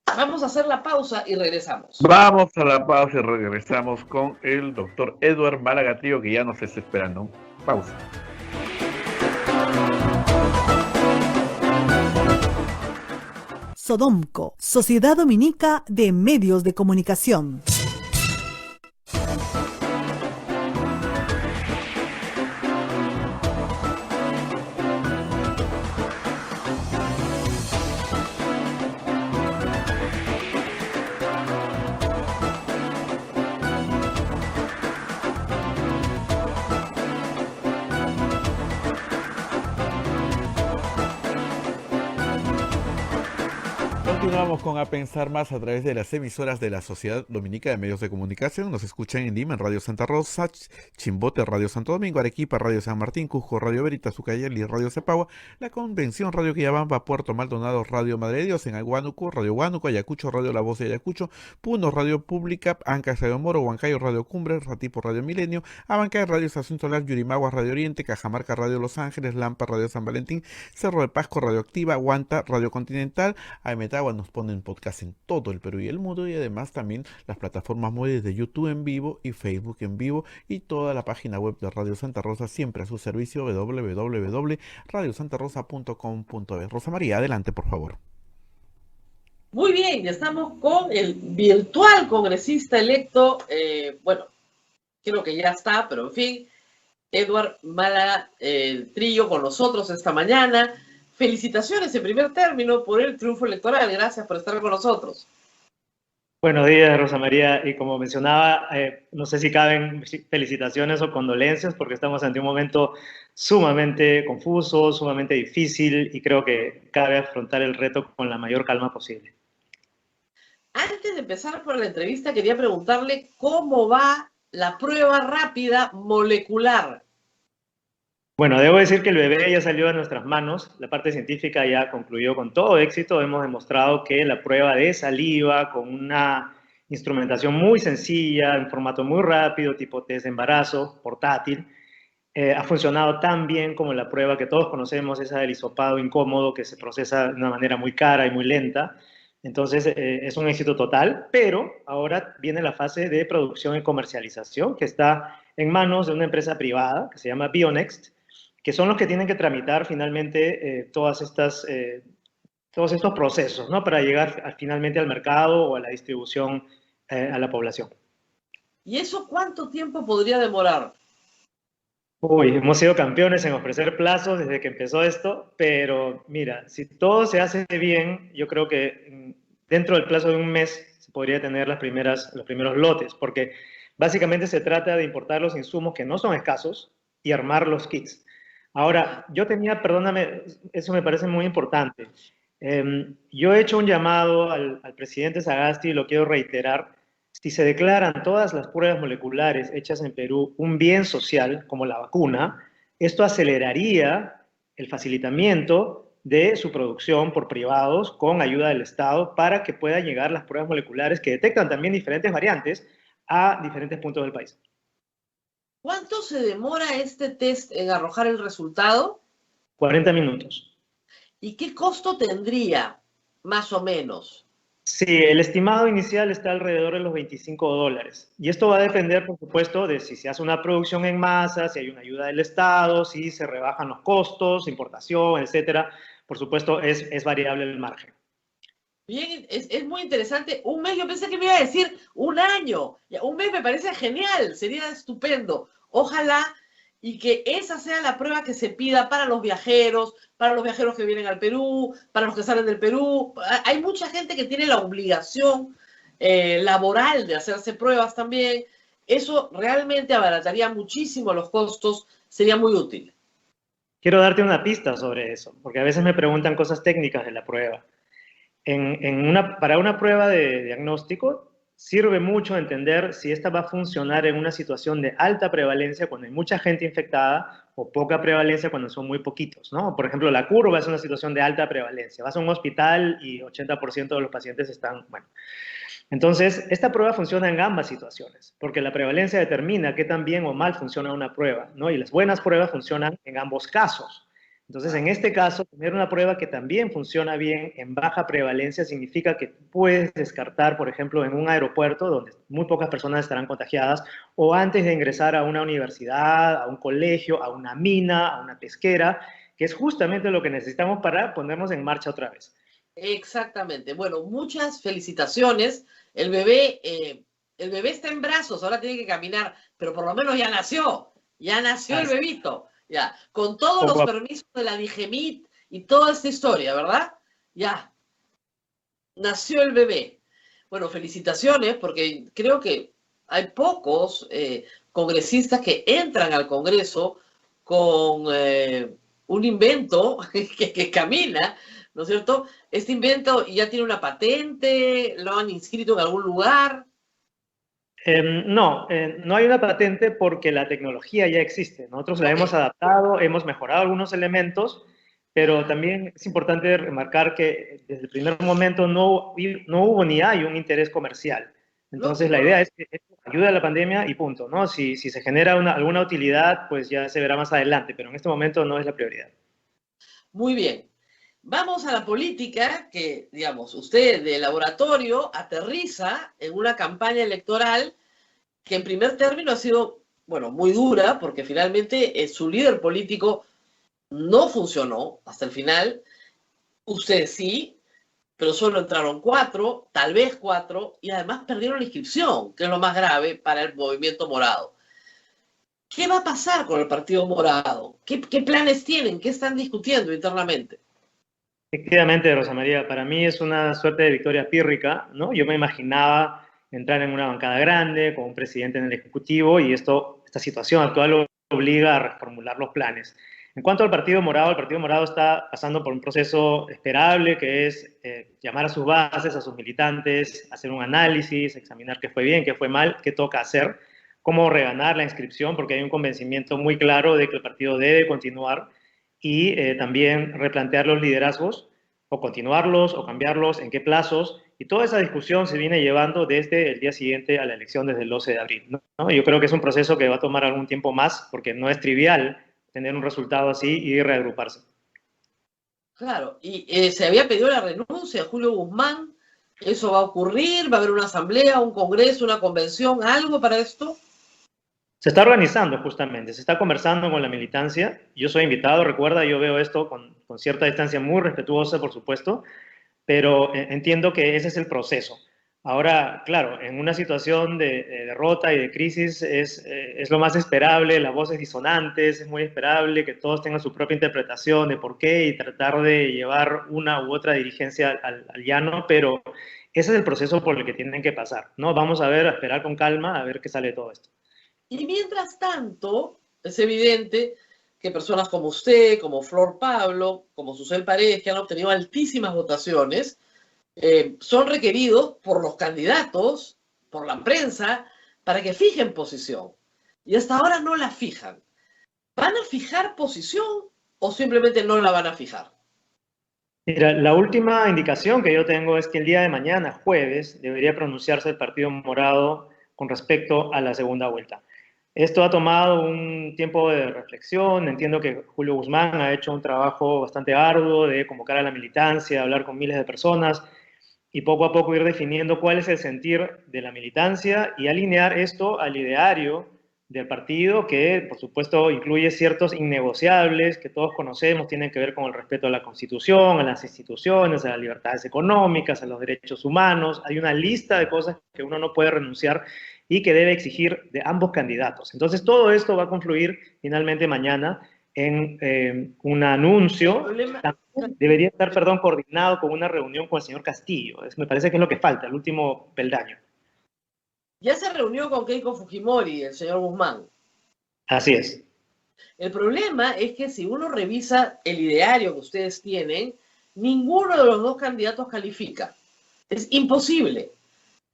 C: Vamos a hacer la pausa y regresamos.
D: Vamos a la pausa y regresamos con el doctor Edward Malagatillo, que ya nos está esperando. Pausa.
E: Sodomco, Sociedad Dominica de Medios de Comunicación.
B: Continuamos con A Pensar Más a través de las emisoras de la Sociedad Dominica de Medios de Comunicación. Nos escuchan en Lima, en Radio Santa Rosa, Chimbote, Radio Santo Domingo, Arequipa, Radio San Martín, Cusco, Radio Veritas, Ucayali, Radio Cepagua, La Convención, Radio Quillabamba, Puerto Maldonado, Radio Madre de Dios, en Huánuco, Radio Huánuco, Ayacucho, Radio La Voz de Ayacucho, Puno, Radio Pública, Ancash, Radio Moro, Huancayo, Radio Cumbre, Ratipo, Radio Milenio, Abancay, Radio Estación Solar, Yurimaguas, Radio Oriente, Cajamarca, Radio Los Ángeles, Lampa, Radio San Valentín, Cerro de Pasco, Radio Activa, Huanta, Radio Continental, Aemetagua. Nos ponen podcast en todo el Perú y el mundo, y además también las plataformas móviles de YouTube en vivo y Facebook en vivo, y toda la página web de Radio Santa Rosa siempre a su servicio, www.radiosantarosa.com.be. Rosa María, adelante por favor.
C: Muy bien, ya estamos con el virtual congresista electo, bueno, creo que ya está, pero en fin, Edward Malagatillo con nosotros esta mañana. Felicitaciones en primer término por el triunfo electoral. Gracias por estar con nosotros.
F: Buenos días, Rosa María. Y como mencionaba, no sé si caben felicitaciones o condolencias porque estamos ante un momento sumamente confuso, sumamente difícil y creo que cabe afrontar el reto con la mayor calma posible.
C: Antes de empezar por la entrevista, quería preguntarle cómo va la prueba rápida molecular.
F: Bueno, debo decir que el bebé ya salió de nuestras manos, la parte científica ya concluyó con todo éxito, hemos demostrado que la prueba de saliva con una instrumentación muy sencilla, en formato muy rápido, tipo test de embarazo, portátil, ha funcionado tan bien como la prueba que todos conocemos, esa del hisopado incómodo que se procesa de una manera muy cara y muy lenta. Entonces, es un éxito total, pero ahora viene la fase de producción y comercialización que está en manos de una empresa privada que se llama Bionext, que son los que tienen que tramitar finalmente todos estos procesos, ¿no? Para llegar finalmente al mercado o a la distribución a la población.
C: ¿Y eso cuánto tiempo podría demorar?
F: Uy, hemos sido campeones en ofrecer plazos desde que empezó esto, pero mira, si todo se hace bien, yo creo que dentro del plazo de un mes se podría tener los primeros lotes, porque básicamente se trata de importar los insumos que no son escasos y armar los kits. Ahora, perdóname, eso me parece muy importante. Yo he hecho un llamado al presidente Sagasti y lo quiero reiterar. Si se declaran todas las pruebas moleculares hechas en Perú un bien social, como la vacuna, esto aceleraría el facilitamiento de su producción por privados con ayuda del Estado para que puedan llegar las pruebas moleculares que detectan también diferentes variantes a diferentes puntos del país.
C: ¿Cuánto se demora este test en arrojar el resultado?
F: 40 minutos.
C: ¿Y qué costo tendría, más o menos?
F: Sí, el estimado inicial está alrededor de los $25. Y esto va a depender, por supuesto, de si se hace una producción en masa, si hay una ayuda del Estado, si se rebajan los costos, importación, etcétera. Por supuesto, es variable el margen.
C: Bien, es muy interesante. Un mes, yo pensé que me iba a decir un año. Ya, un mes me parece genial, sería estupendo. Ojalá y que esa sea la prueba que se pida para los viajeros que vienen al Perú, para los que salen del Perú. Hay mucha gente que tiene la obligación laboral de hacerse pruebas también. Eso realmente abarataría muchísimo los costos, sería muy útil.
F: Quiero darte una pista sobre eso, porque a veces me preguntan cosas técnicas de la prueba. Para una prueba de diagnóstico sirve mucho entender si esta va a funcionar en una situación de alta prevalencia cuando hay mucha gente infectada o poca prevalencia cuando son muy poquitos, ¿no? Por ejemplo, la curva es una situación de alta prevalencia. Vas a un hospital y 80% de los pacientes están, bueno. Entonces, esta prueba funciona en ambas situaciones, porque la prevalencia determina qué tan bien o mal funciona una prueba, ¿no? Y las buenas pruebas funcionan en ambos casos. Entonces, en este caso, tener una prueba que también funciona bien en baja prevalencia significa que puedes descartar, por ejemplo, en un aeropuerto donde muy pocas personas estarán contagiadas, o antes de ingresar a una universidad, a un colegio, a una mina, a una pesquera, que es justamente lo que necesitamos para ponernos en marcha otra vez.
C: Exactamente. Bueno, muchas felicitaciones. El bebé está en brazos, ahora tiene que caminar, pero por lo menos ya nació el bebito, ya, con todos los permisos de la Digemit y toda esta historia, ¿verdad? Ya, nació el bebé. Bueno, felicitaciones, porque creo que hay pocos congresistas que entran al Congreso con un invento que camina, ¿no es cierto? Este invento ya tiene una patente, lo han inscrito en algún lugar.
F: No hay una patente porque la tecnología ya existe. Nosotros la hemos adaptado, hemos mejorado algunos elementos, pero también es importante remarcar que desde el primer momento no hubo ni hay un interés comercial. Entonces, la idea es que ayude a la pandemia y punto, ¿no? Si se genera alguna utilidad, pues ya se verá más adelante, pero en este momento no es la prioridad.
C: Muy bien. Vamos a la política que, digamos, usted de laboratorio aterriza en una campaña electoral que en primer término ha sido, bueno, muy dura, porque finalmente su líder político no funcionó hasta el final. Usted sí, pero solo entraron 4, tal vez 4, y además perdieron la inscripción, que es lo más grave para el movimiento morado. ¿Qué va a pasar con el Partido Morado? ¿Qué planes tienen? ¿Qué están discutiendo internamente?
F: Efectivamente, Rosa María, para mí es una suerte de victoria pírrica, ¿no? Yo me imaginaba entrar en una bancada grande, con un presidente en el Ejecutivo, y esta situación actual lo obliga a reformular los planes. En cuanto al Partido Morado, el Partido Morado está pasando por un proceso esperable, que es llamar a sus bases, a sus militantes, hacer un análisis, examinar qué fue bien, qué fue mal, qué toca hacer, cómo reganar la inscripción, porque hay un convencimiento muy claro de que el partido debe continuar, y también replantear los liderazgos, o continuarlos, o cambiarlos, en qué plazos, y toda esa discusión se viene llevando desde el día siguiente a la elección, desde el 12 de abril, ¿no? Yo creo que es un proceso que va a tomar algún tiempo más, porque no es trivial tener un resultado así y reagruparse.
C: Claro, y se había pedido la renuncia a Julio Guzmán. ¿Eso va a ocurrir? ¿Va a haber una asamblea, un congreso, una convención, algo para esto?
F: Se está organizando justamente, se está conversando con la militancia. Yo soy invitado, recuerda, yo veo esto con cierta distancia, muy respetuosa, por supuesto, pero entiendo que ese es el proceso. Ahora, claro, en una situación de derrota y de crisis es lo más esperable, las voces disonantes, es muy esperable que todos tengan su propia interpretación de por qué y tratar de llevar una u otra dirigencia al llano, pero ese es el proceso por el que tienen que pasar, ¿no? Vamos a ver, a esperar con calma, a ver qué sale de todo esto.
C: Y mientras tanto, es evidente que personas como usted, como Flor Pablo, como Susel Paredes, que han obtenido altísimas votaciones, son requeridos por los candidatos, por la prensa, para que fijen posición. Y hasta ahora no la fijan. ¿Van a fijar posición o simplemente no la van a fijar?
F: Mira, la última indicación que yo tengo es que el día de mañana, jueves, debería pronunciarse el Partido Morado con respecto a la segunda vuelta. Esto ha tomado un tiempo de reflexión. Entiendo que Julio Guzmán ha hecho un trabajo bastante arduo de convocar a la militancia, hablar con miles de personas y poco a poco ir definiendo cuál es el sentir de la militancia y alinear esto al ideario del partido, que por supuesto incluye ciertos innegociables que todos conocemos, tienen que ver con el respeto a la Constitución, a las instituciones, a las libertades económicas, a los derechos humanos. Hay una lista de cosas que uno no puede renunciar y que debe exigir de ambos candidatos. Entonces todo esto va a confluir finalmente mañana en un anuncio. Debería estar, perdón, coordinado con una reunión con el señor Castillo. Me parece que es lo que falta, el último peldaño.
C: Ya se reunió con Keiko Fujimori, el señor Guzmán.
F: Así es.
C: El problema es que si uno revisa el ideario que ustedes tienen, ninguno de los dos candidatos califica. Es imposible.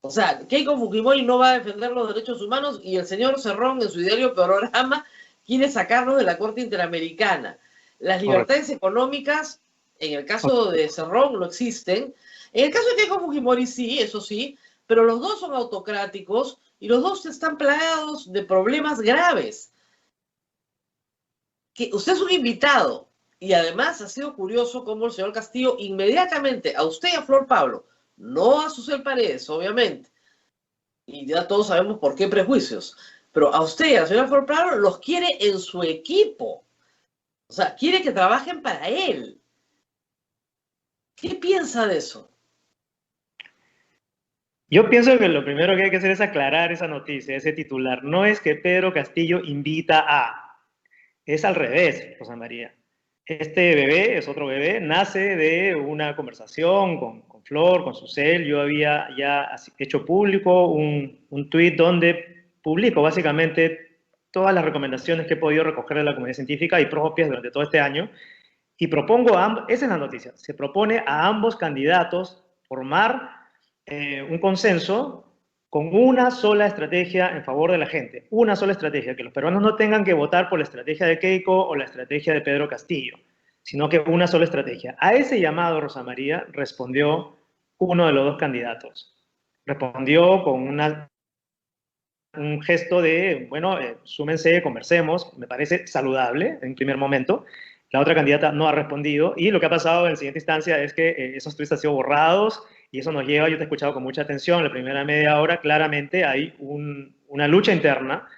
C: O sea, Keiko Fujimori no va a defender los derechos humanos y el señor Cerrón en su diario programa quiere sacarnos de la Corte Interamericana. Las libertades económicas, en el caso de Cerrón, no existen. En el caso de Keiko Fujimori sí, eso sí, pero los dos son autocráticos y los dos están plagados de problemas graves. Que usted es un invitado y además ha sido curioso cómo el señor Castillo inmediatamente, a usted y a Flor Pablo, no a Susel Paredes, obviamente, y ya todos sabemos por qué prejuicios, pero a usted y a la señora Flor Pablo los quiere en su equipo. O sea, quiere que trabajen para él. ¿Qué piensa de eso?
F: Yo pienso que lo primero que hay que hacer es aclarar esa noticia, ese titular. No es que Pedro Castillo invita a, es al revés, Rosa María. Este bebé es otro bebé, nace de una conversación con Flor, con Susel. Yo había ya hecho público un tuit donde publico básicamente todas las recomendaciones que he podido recoger de la comunidad científica y propias durante todo este año, y propongo a ambos, esa es la noticia, se propone a ambos candidatos formar un consenso con una sola estrategia en favor de la gente, una sola estrategia, que los peruanos no tengan que votar por la estrategia de Keiko o la estrategia de Pedro Castillo, sino que una sola estrategia. A ese llamado, Rosa María, respondió uno de los dos candidatos. Respondió con un gesto de, bueno, súmense, conversemos, me parece saludable en primer momento. La otra candidata no ha respondido y lo que ha pasado en siguiente instancia es que esos tweets han sido borrados y eso nos lleva, yo te he escuchado con mucha atención, en la primera media hora claramente hay una lucha interna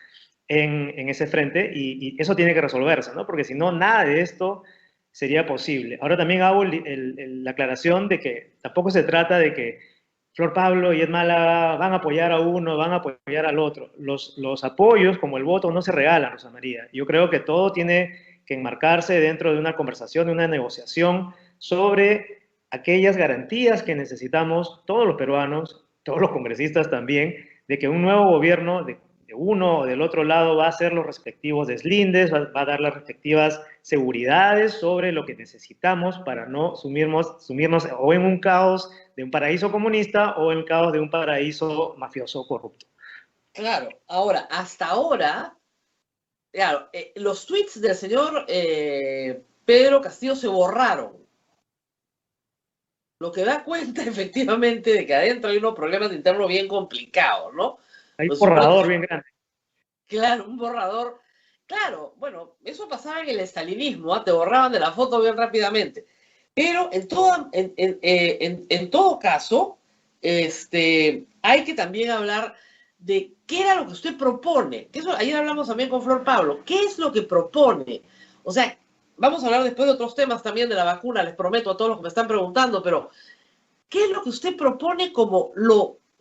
F: en ese frente y eso tiene que resolverse, ¿no? Porque si no, nada de esto sería posible. Ahora también hago la aclaración de que tampoco se trata de que Flor Pablo y Ed Málaga van a apoyar a uno, van a apoyar al otro. Los apoyos, como el voto, no se regalan, Rosa María. Yo creo que todo tiene que enmarcarse dentro de una conversación, de una negociación, sobre aquellas garantías que necesitamos todos los peruanos, todos los congresistas también, de que un nuevo gobierno de uno o del otro lado va a hacer los respectivos deslindes, va a dar las respectivas seguridades sobre lo que necesitamos para no sumirnos o en un caos de un paraíso comunista o en el caos de un paraíso mafioso corrupto.
C: Claro, ahora, hasta ahora, claro, los tweets del señor Pedro Castillo se borraron. Lo que da cuenta efectivamente de que adentro hay unos problemas internos bien complicados, ¿no?
F: Hay un borrador bien grande.
C: Claro, un borrador. Claro, bueno, eso pasaba en el estalinismo, ¿eh? Te borraban de la foto bien rápidamente. Pero en todo caso, hay que también hablar de qué era lo que usted propone. Que eso, ayer hablamos también con Flor Pablo. ¿Qué es lo que propone? O sea, vamos a hablar después de otros temas también de la vacuna, les prometo a todos los que me están preguntando, pero ¿qué es lo que usted propone como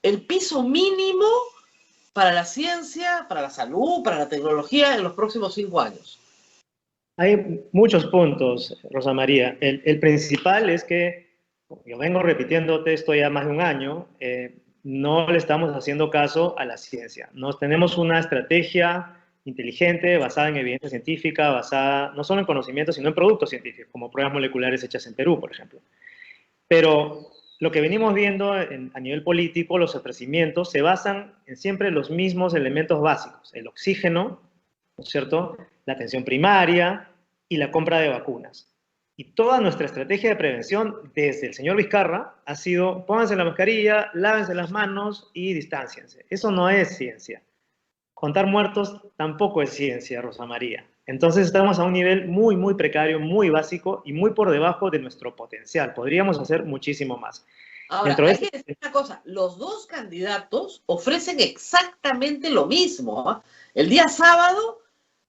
C: el piso mínimo para la ciencia, para la salud, para la tecnología en los próximos 5 años?
F: Hay muchos puntos, Rosa María. El principal es que, yo vengo repitiéndote esto ya más de un año, no le estamos haciendo caso a la ciencia. Tenemos una estrategia inteligente, basada en evidencia científica, basada no solo en conocimiento, sino en productos científicos, como pruebas moleculares hechas en Perú, por ejemplo. Pero lo que venimos viendo a nivel político, los ofrecimientos se basan en siempre los mismos elementos básicos: el oxígeno, ¿no es cierto?, la atención primaria y la compra de vacunas. Y toda nuestra estrategia de prevención, desde el señor Vizcarra, ha sido: pónganse la mascarilla, lávense las manos y distánciense. Eso no es ciencia. Contar muertos tampoco es ciencia, Rosa María. Entonces estamos a un nivel muy, muy precario, muy básico y muy por debajo de nuestro potencial. Podríamos hacer muchísimo más.
C: Ahora, hay que decir una cosa: los dos candidatos ofrecen exactamente lo mismo, ¿eh? El día sábado,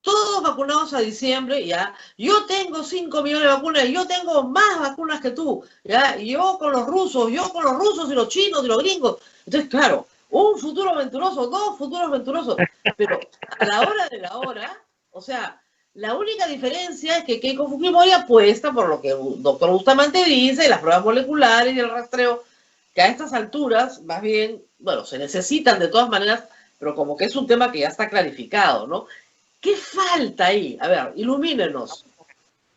C: todos vacunados a diciembre, ¿ya? Yo tengo 5 millones de vacunas, yo tengo más vacunas que tú, ¿ya? Yo con los rusos y los chinos y los gringos. Entonces, claro, un futuro venturoso, 2 futuros venturosos, pero a la hora de la hora, o sea, la única diferencia es que Keiko Fujimori apuesta por lo que el doctor Bustamante dice, las pruebas moleculares y el rastreo, que a estas alturas, más bien, bueno, se necesitan de todas maneras, pero como que es un tema que ya está clarificado, ¿no? ¿Qué falta ahí? A ver, ilumínenos.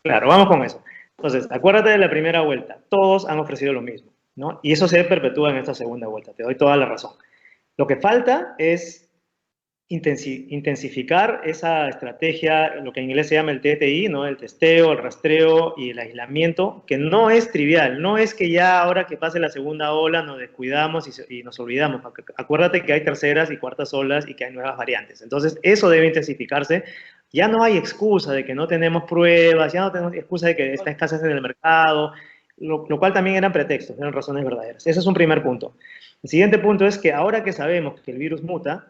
F: Claro, vamos con eso. Entonces, acuérdate de la primera vuelta. Todos han ofrecido lo mismo, ¿no? Y eso se perpetúa en esta segunda vuelta. Te doy toda la razón. Lo que falta es intensificar esa estrategia, lo que en inglés se llama el TTI, ¿no? El testeo, el rastreo y el aislamiento, que no es trivial. No es que ya ahora que pase la segunda ola nos descuidamos y nos olvidamos. Acuérdate que hay terceras y cuartas olas y que hay nuevas variantes. Entonces, eso debe intensificarse. Ya no hay excusa de que no tenemos pruebas, ya no tenemos excusa de que está escasez en el mercado, lo cual también eran pretextos, eran razones verdaderas. Ese es un primer punto. El siguiente punto es que ahora que sabemos que el virus muta,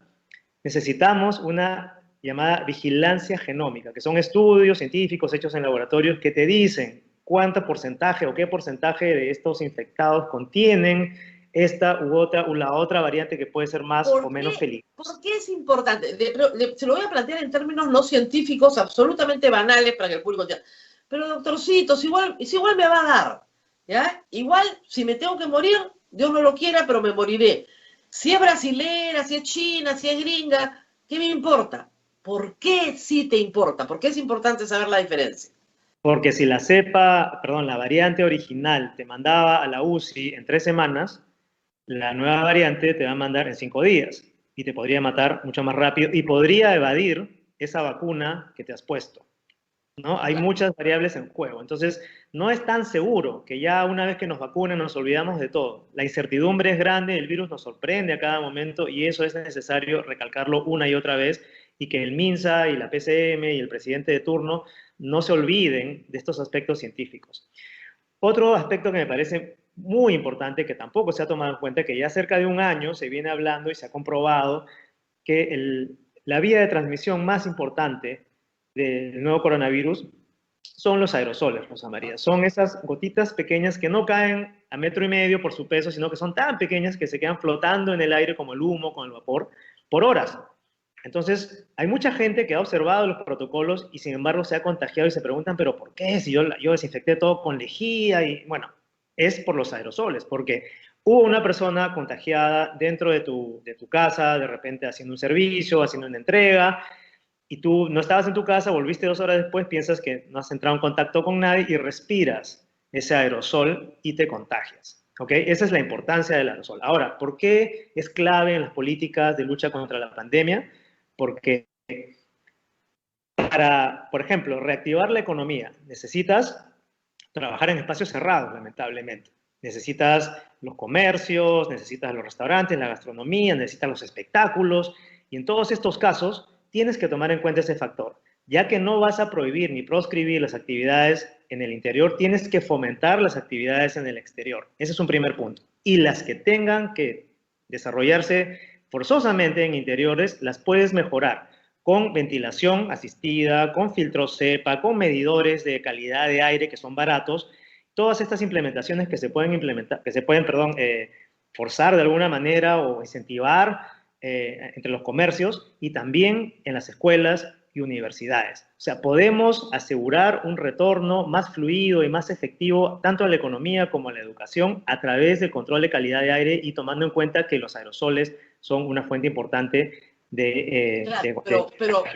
F: necesitamos una llamada vigilancia genómica, que son estudios científicos hechos en laboratorios que te dicen cuánto porcentaje o qué porcentaje de estos infectados contienen esta u la otra variante que puede ser más o menos peligrosa.
C: ¿Por qué es importante? Se lo voy a plantear en términos no científicos, absolutamente banales para que el público entienda. Pero doctorcito, si igual me va a dar, ¿ya? Igual, si me tengo que morir, Dios no lo quiera, pero me moriré. Si es brasilera, si es china, si es gringa, ¿qué me importa? ¿Por qué sí te importa? ¿Por qué es importante saber la diferencia?
F: Porque si la variante original te mandaba a la UCI en 3 semanas, la nueva variante te va a mandar en 5 días y te podría matar mucho más rápido y podría evadir esa vacuna que te has puesto, ¿no? Hay muchas variables en juego. Entonces, no es tan seguro que ya una vez que nos vacunen nos olvidamos de todo. La incertidumbre es grande, el virus nos sorprende a cada momento y eso es necesario recalcarlo una y otra vez y que el MINSA y la PCM y el presidente de turno no se olviden de estos aspectos científicos. Otro aspecto que me parece muy importante, que tampoco se ha tomado en cuenta, que ya cerca de un año se viene hablando y se ha comprobado que la vía de transmisión más importante del nuevo coronavirus son los aerosoles, Rosa María. Son esas gotitas pequeñas que no caen a 1,5 metros por su peso, sino que son tan pequeñas que se quedan flotando en el aire como el humo, como el vapor, por horas. Entonces, hay mucha gente que ha observado los protocolos y sin embargo se ha contagiado y se preguntan, pero ¿por qué? Si yo desinfecté todo con lejía y bueno, es por los aerosoles, porque hubo una persona contagiada dentro de tu casa, de repente haciendo un servicio, haciendo una entrega, y tú no estabas en tu casa, volviste 2 horas después, piensas que no has entrado en contacto con nadie y respiras ese aerosol y te contagias. ¿Ok? Esa es la importancia del aerosol. Ahora, ¿por qué es clave en las políticas de lucha contra la pandemia? Porque para, por ejemplo, reactivar la economía, necesitas trabajar en espacios cerrados, lamentablemente. Necesitas los comercios, necesitas los restaurantes, la gastronomía, necesitas los espectáculos, y en todos estos casos tienes que tomar en cuenta ese factor. Ya que no vas a prohibir ni proscribir las actividades en el interior, tienes que fomentar las actividades en el exterior. Ese es un primer punto. Y las que tengan que desarrollarse forzosamente en interiores, las puedes mejorar con ventilación asistida, con filtros CEPA, con medidores de calidad de aire que son baratos. Todas estas implementaciones que se pueden implementar, que se pueden, perdón, forzar de alguna manera o incentivar entre los comercios y también en las escuelas y universidades. O sea, podemos asegurar un retorno más fluido y más efectivo tanto a la economía como a la educación a través del control de calidad de aire y tomando en cuenta que los aerosoles son una fuente importante
C: Claro,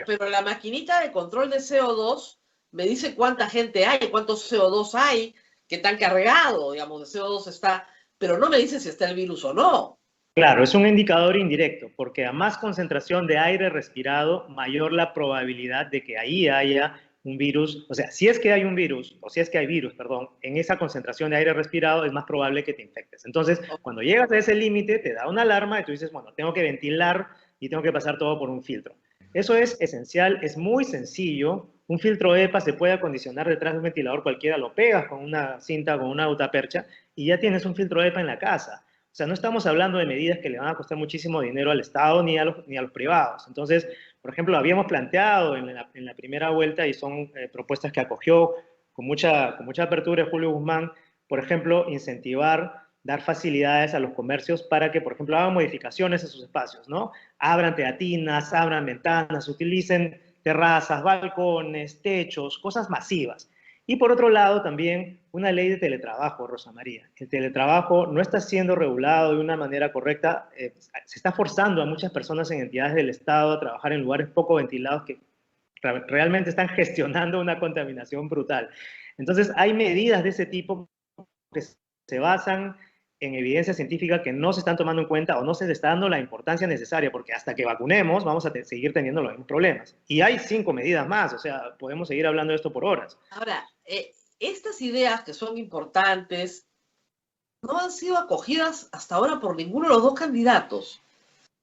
C: pero la maquinita de control de CO2 me dice cuánta gente hay, cuántos CO2 hay, qué tan cargado, digamos, de CO2 está, pero no me dice si está el virus o no.
F: Claro, es un indicador indirecto, porque a más concentración de aire respirado, mayor la probabilidad de que ahí haya un virus. O sea, si es que hay un virus, o si es que hay virus, perdón, en esa concentración de aire respirado es más probable que te infectes. Entonces, cuando llegas a ese límite, te da una alarma y tú dices, bueno, tengo que ventilar y tengo que pasar todo por un filtro. Eso es esencial, es muy sencillo. Un filtro EPA se puede acondicionar detrás de un ventilador cualquiera, lo pegas con una cinta, con una autopercha y ya tienes un filtro EPA en la casa. O sea, no estamos hablando de medidas que le van a costar muchísimo dinero al Estado ni a los privados. Entonces, por ejemplo, habíamos planteado en la primera vuelta, y son propuestas que acogió con mucha apertura Julio Guzmán, por ejemplo, incentivar, dar facilidades a los comercios para que, por ejemplo, hagan modificaciones en sus espacios, ¿no? Abran teatinas, abran ventanas, utilicen terrazas, balcones, techos, cosas masivas. Y por otro lado, también una ley de teletrabajo, Rosa María. El teletrabajo no está siendo regulado de una manera correcta. Se está forzando a muchas personas en entidades del Estado a trabajar en lugares poco ventilados que realmente están gestionando una contaminación brutal. Entonces, hay medidas de ese tipo que se basan en evidencia científica que no se están tomando en cuenta o no se le está dando la importancia necesaria, porque hasta que vacunemos vamos a seguir teniendo los mismos problemas. Y hay 5 medidas más, o sea, podemos seguir hablando de esto por horas.
C: Ahora, estas ideas que son importantes no han sido acogidas hasta ahora por ninguno de los dos candidatos.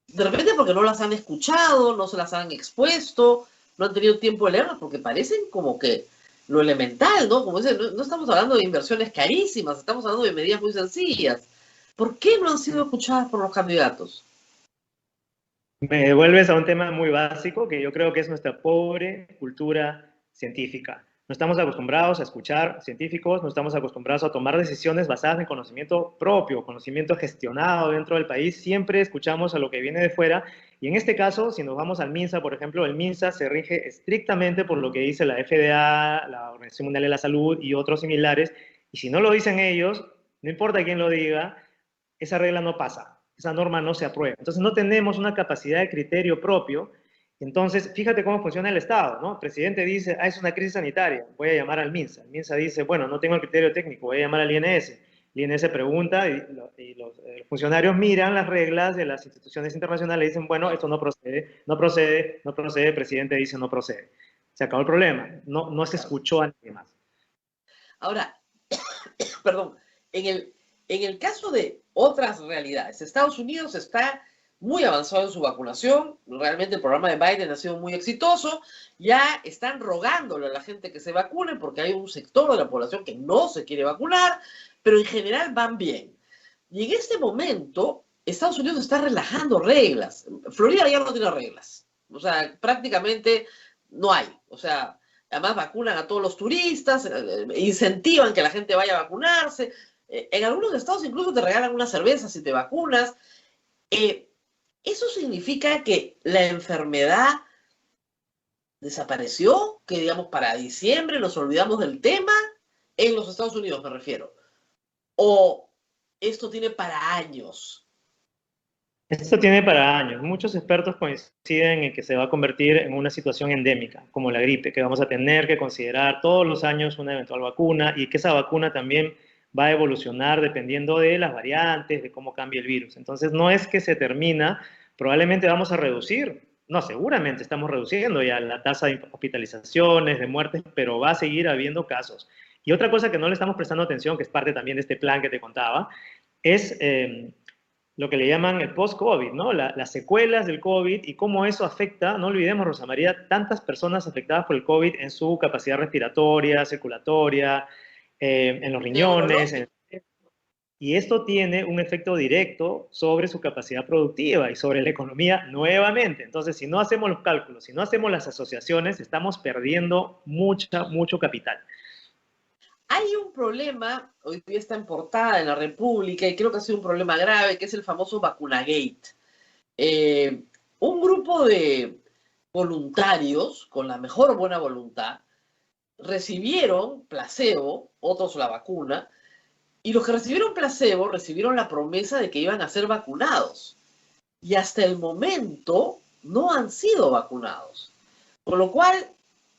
C: De repente porque no las han escuchado, no se las han expuesto, no han tenido tiempo de leerlas, porque parecen como que lo elemental, ¿no? Como dicen, no estamos hablando de inversiones carísimas, estamos hablando de medidas muy sencillas. ¿Por qué no han sido escuchadas por los candidatos?
F: Me devuelves a un tema muy básico que yo creo que es nuestra pobre cultura científica. No estamos acostumbrados a escuchar científicos, no estamos acostumbrados a tomar decisiones basadas en conocimiento propio, conocimiento gestionado dentro del país. Siempre escuchamos a lo que viene de fuera. Y en este caso, si nos vamos al MINSA, por ejemplo, el MINSA se rige estrictamente por lo que dice la FDA, la Organización Mundial de la Salud y otros similares. Y si no lo dicen ellos, no importa quién lo diga, esa regla no pasa, esa norma no se aprueba. Entonces no tenemos una capacidad de criterio propio. Entonces, fíjate cómo funciona el Estado, ¿no? El presidente dice, es una crisis sanitaria, voy a llamar al MINSA. El MINSA dice, bueno, no tengo el criterio técnico, voy a llamar al INS. El INS pregunta y los funcionarios miran las reglas de las instituciones internacionales y dicen, bueno, esto no procede, no procede, no procede, el presidente dice no procede. Se acabó el problema, no se escuchó a nadie más.
C: Ahora, perdón, en el caso de otras realidades, Estados Unidos está muy avanzado en su vacunación, realmente el programa de Biden ha sido muy exitoso, ya están rogándole a la gente que se vacune porque hay un sector de la población que no se quiere vacunar, pero en general van bien. Y en este momento, Estados Unidos está relajando reglas. Florida ya no tiene reglas, o sea, prácticamente no hay, o sea, además vacunan a todos los turistas, incentivan que la gente vaya a vacunarse, en algunos estados incluso te regalan una cerveza si te vacunas. ¿Eso significa que la enfermedad desapareció? Que digamos para diciembre nos olvidamos del tema, en los Estados Unidos me refiero. ¿O esto tiene para años?
F: Esto tiene para años. Muchos expertos coinciden en que se va a convertir en una situación endémica, como la gripe, que vamos a tener que considerar todos los años una eventual vacuna y que esa vacuna también va a evolucionar dependiendo de las variantes, de cómo cambie el virus. Entonces, no es que se termina, probablemente vamos a reducir, no, seguramente estamos reduciendo ya la tasa de hospitalizaciones, de muertes, pero va a seguir habiendo casos. Y otra cosa que no le estamos prestando atención, que es parte también de este plan que te contaba, es lo que le llaman el post-COVID, ¿no? Las secuelas del COVID y cómo eso afecta, no olvidemos, Rosa María, tantas personas afectadas por el COVID en su capacidad respiratoria, circulatoria, en los riñones, y esto tiene un efecto directo sobre su capacidad productiva y sobre la economía nuevamente. Entonces, si no hacemos los cálculos, si no hacemos las asociaciones, estamos perdiendo mucho capital.
C: Hay un problema, hoy día está en portada en la República, y creo que ha sido un problema grave, que es el famoso Vacunagate. Un grupo de voluntarios, con la mejor buena voluntad, recibieron placebo, otros la vacuna, y los que recibieron placebo recibieron la promesa de que iban a ser vacunados. Y hasta el momento no han sido vacunados. Con lo cual,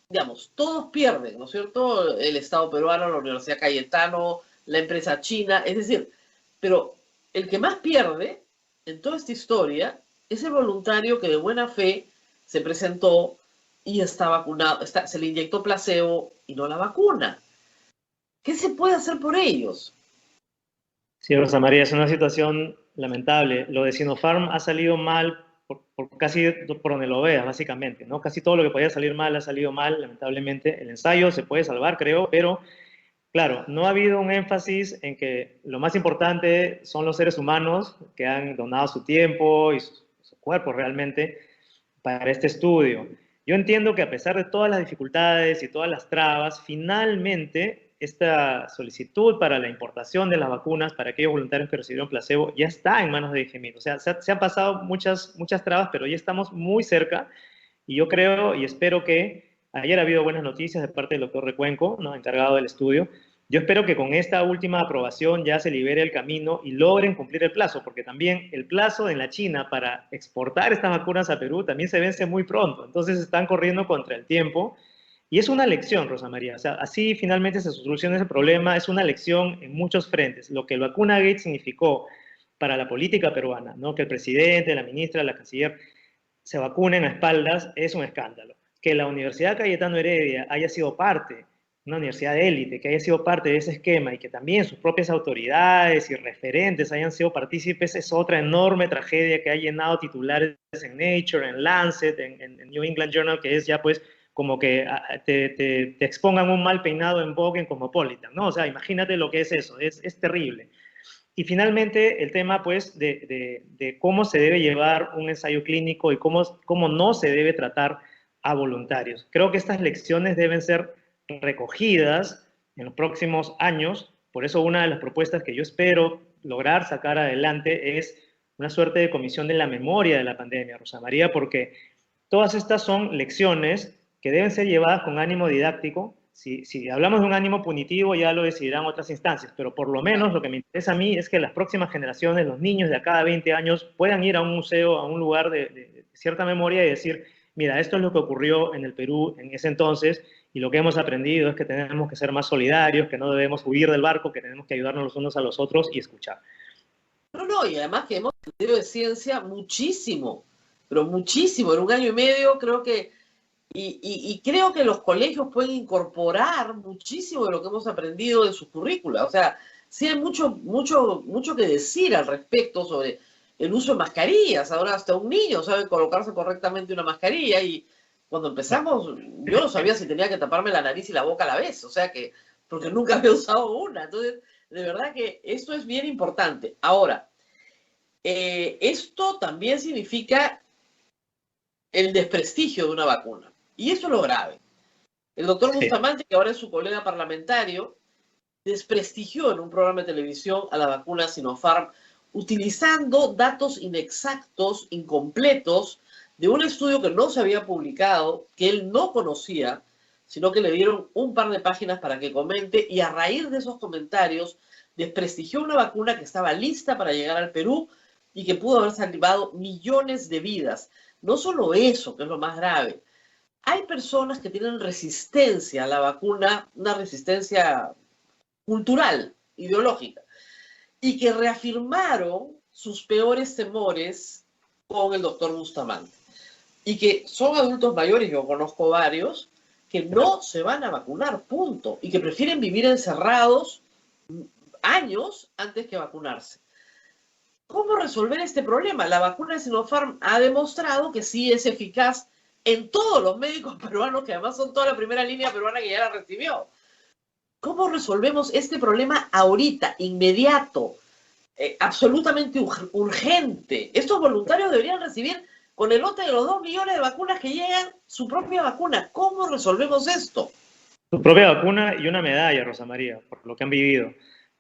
C: digamos, todos pierden, ¿no es cierto? El Estado peruano, la Universidad Cayetano, la empresa china, es decir, pero el que más pierde en toda esta historia es el voluntario que de buena fe se presentó y está vacunado, se le inyectó placebo y no la vacuna. ¿Qué se puede hacer por ellos?
F: Sí, Rosa María, es una situación lamentable. Lo de Sinopharm ha salido mal casi por donde lo veas, básicamente, ¿no? Casi todo lo que podía salir mal ha salido mal, lamentablemente. El ensayo se puede salvar, creo, pero claro, no ha habido un énfasis en que lo más importante son los seres humanos que han donado su tiempo y su cuerpo realmente para este estudio. Yo entiendo que a pesar de todas las dificultades y todas las trabas, finalmente esta solicitud para la importación de las vacunas para aquellos voluntarios que recibieron placebo ya está en manos de DGMIT. O sea, se han pasado muchas trabas, pero ya estamos muy cerca y yo creo y espero que ayer ha habido buenas noticias de parte del doctor Recuenco, ¿no?, encargado del estudio. Yo espero que con esta última aprobación ya se libere el camino y logren cumplir el plazo, porque también el plazo en la China para exportar estas vacunas a Perú también se vence muy pronto. Entonces están corriendo contra el tiempo. Y es una lección, Rosa María. O sea, así finalmente se soluciona ese problema. Es una lección en muchos frentes. Lo que el Vacunagate significó para la política peruana, ¿no?, que el presidente, la ministra, la canciller se vacunen a espaldas, es un escándalo. Que la Universidad Cayetano Heredia haya sido parte, una universidad de élite, que haya sido parte de ese esquema y que también sus propias autoridades y referentes hayan sido partícipes, es otra enorme tragedia que ha llenado titulares en Nature, en Lancet, en New England Journal, que es ya pues como que te expongan un mal peinado en Vogue, en Cosmopolitan, ¿no? O sea, imagínate lo que es eso, es terrible. Y finalmente el tema pues de cómo se debe llevar un ensayo clínico y cómo no se debe tratar a voluntarios. Creo que estas lecciones deben ser recogidas en los próximos años. Por eso una de las propuestas que yo espero lograr sacar adelante es una suerte de comisión de la memoria de la pandemia, Rosa María, porque todas estas son lecciones que deben ser llevadas con ánimo didáctico. Si hablamos de un ánimo punitivo, ya lo decidirán otras instancias, pero por lo menos lo que me interesa a mí es que las próximas generaciones, los niños de acá a 20 años, puedan ir a un museo, a un lugar de cierta memoria y decir, mira, esto es lo que ocurrió en el Perú en ese entonces, y lo que hemos aprendido es que tenemos que ser más solidarios, que no debemos huir del barco, que tenemos que ayudarnos los unos a los otros y escuchar.
C: No, y además que hemos aprendido de ciencia muchísimo, pero muchísimo. En un año y medio creo que, y creo que los colegios pueden incorporar muchísimo de lo que hemos aprendido de sus currículas. O sea, sí hay mucho que decir al respecto sobre el uso de mascarillas. Ahora hasta un niño sabe colocarse correctamente una mascarilla, y cuando empezamos yo no sabía si tenía que taparme la nariz y la boca a la vez, o sea que, porque nunca había usado una. Entonces, de verdad que esto es bien importante. Ahora, esto también significa el desprestigio de una vacuna. Y eso es lo grave. El doctor Bustamante, que ahora es su colega parlamentario, desprestigió en un programa de televisión a la vacuna Sinopharm utilizando datos inexactos, incompletos, de un estudio que no se había publicado, que él no conocía, sino que le dieron un par de páginas para que comente, y a raíz de esos comentarios desprestigió una vacuna que estaba lista para llegar al Perú y que pudo haber salvado millones de vidas. No solo eso, que es lo más grave. Hay personas que tienen resistencia a la vacuna, una resistencia cultural, ideológica, y que reafirmaron sus peores temores con el doctor Bustamante. Y que son adultos mayores, yo conozco varios, que no se van a vacunar, punto, y que prefieren vivir encerrados años antes que vacunarse. ¿Cómo resolver este problema? La vacuna de Sinopharm ha demostrado que sí es eficaz en todos los médicos peruanos, que además son toda la primera línea peruana que ya la recibió. ¿Cómo resolvemos este problema ahorita, inmediato, absolutamente urgente? Estos voluntarios deberían recibir, con el lote de los 2 millones de vacunas que llegan, su propia vacuna. ¿Cómo resolvemos esto?
F: Su propia vacuna y una medalla, Rosa María, por lo que han vivido.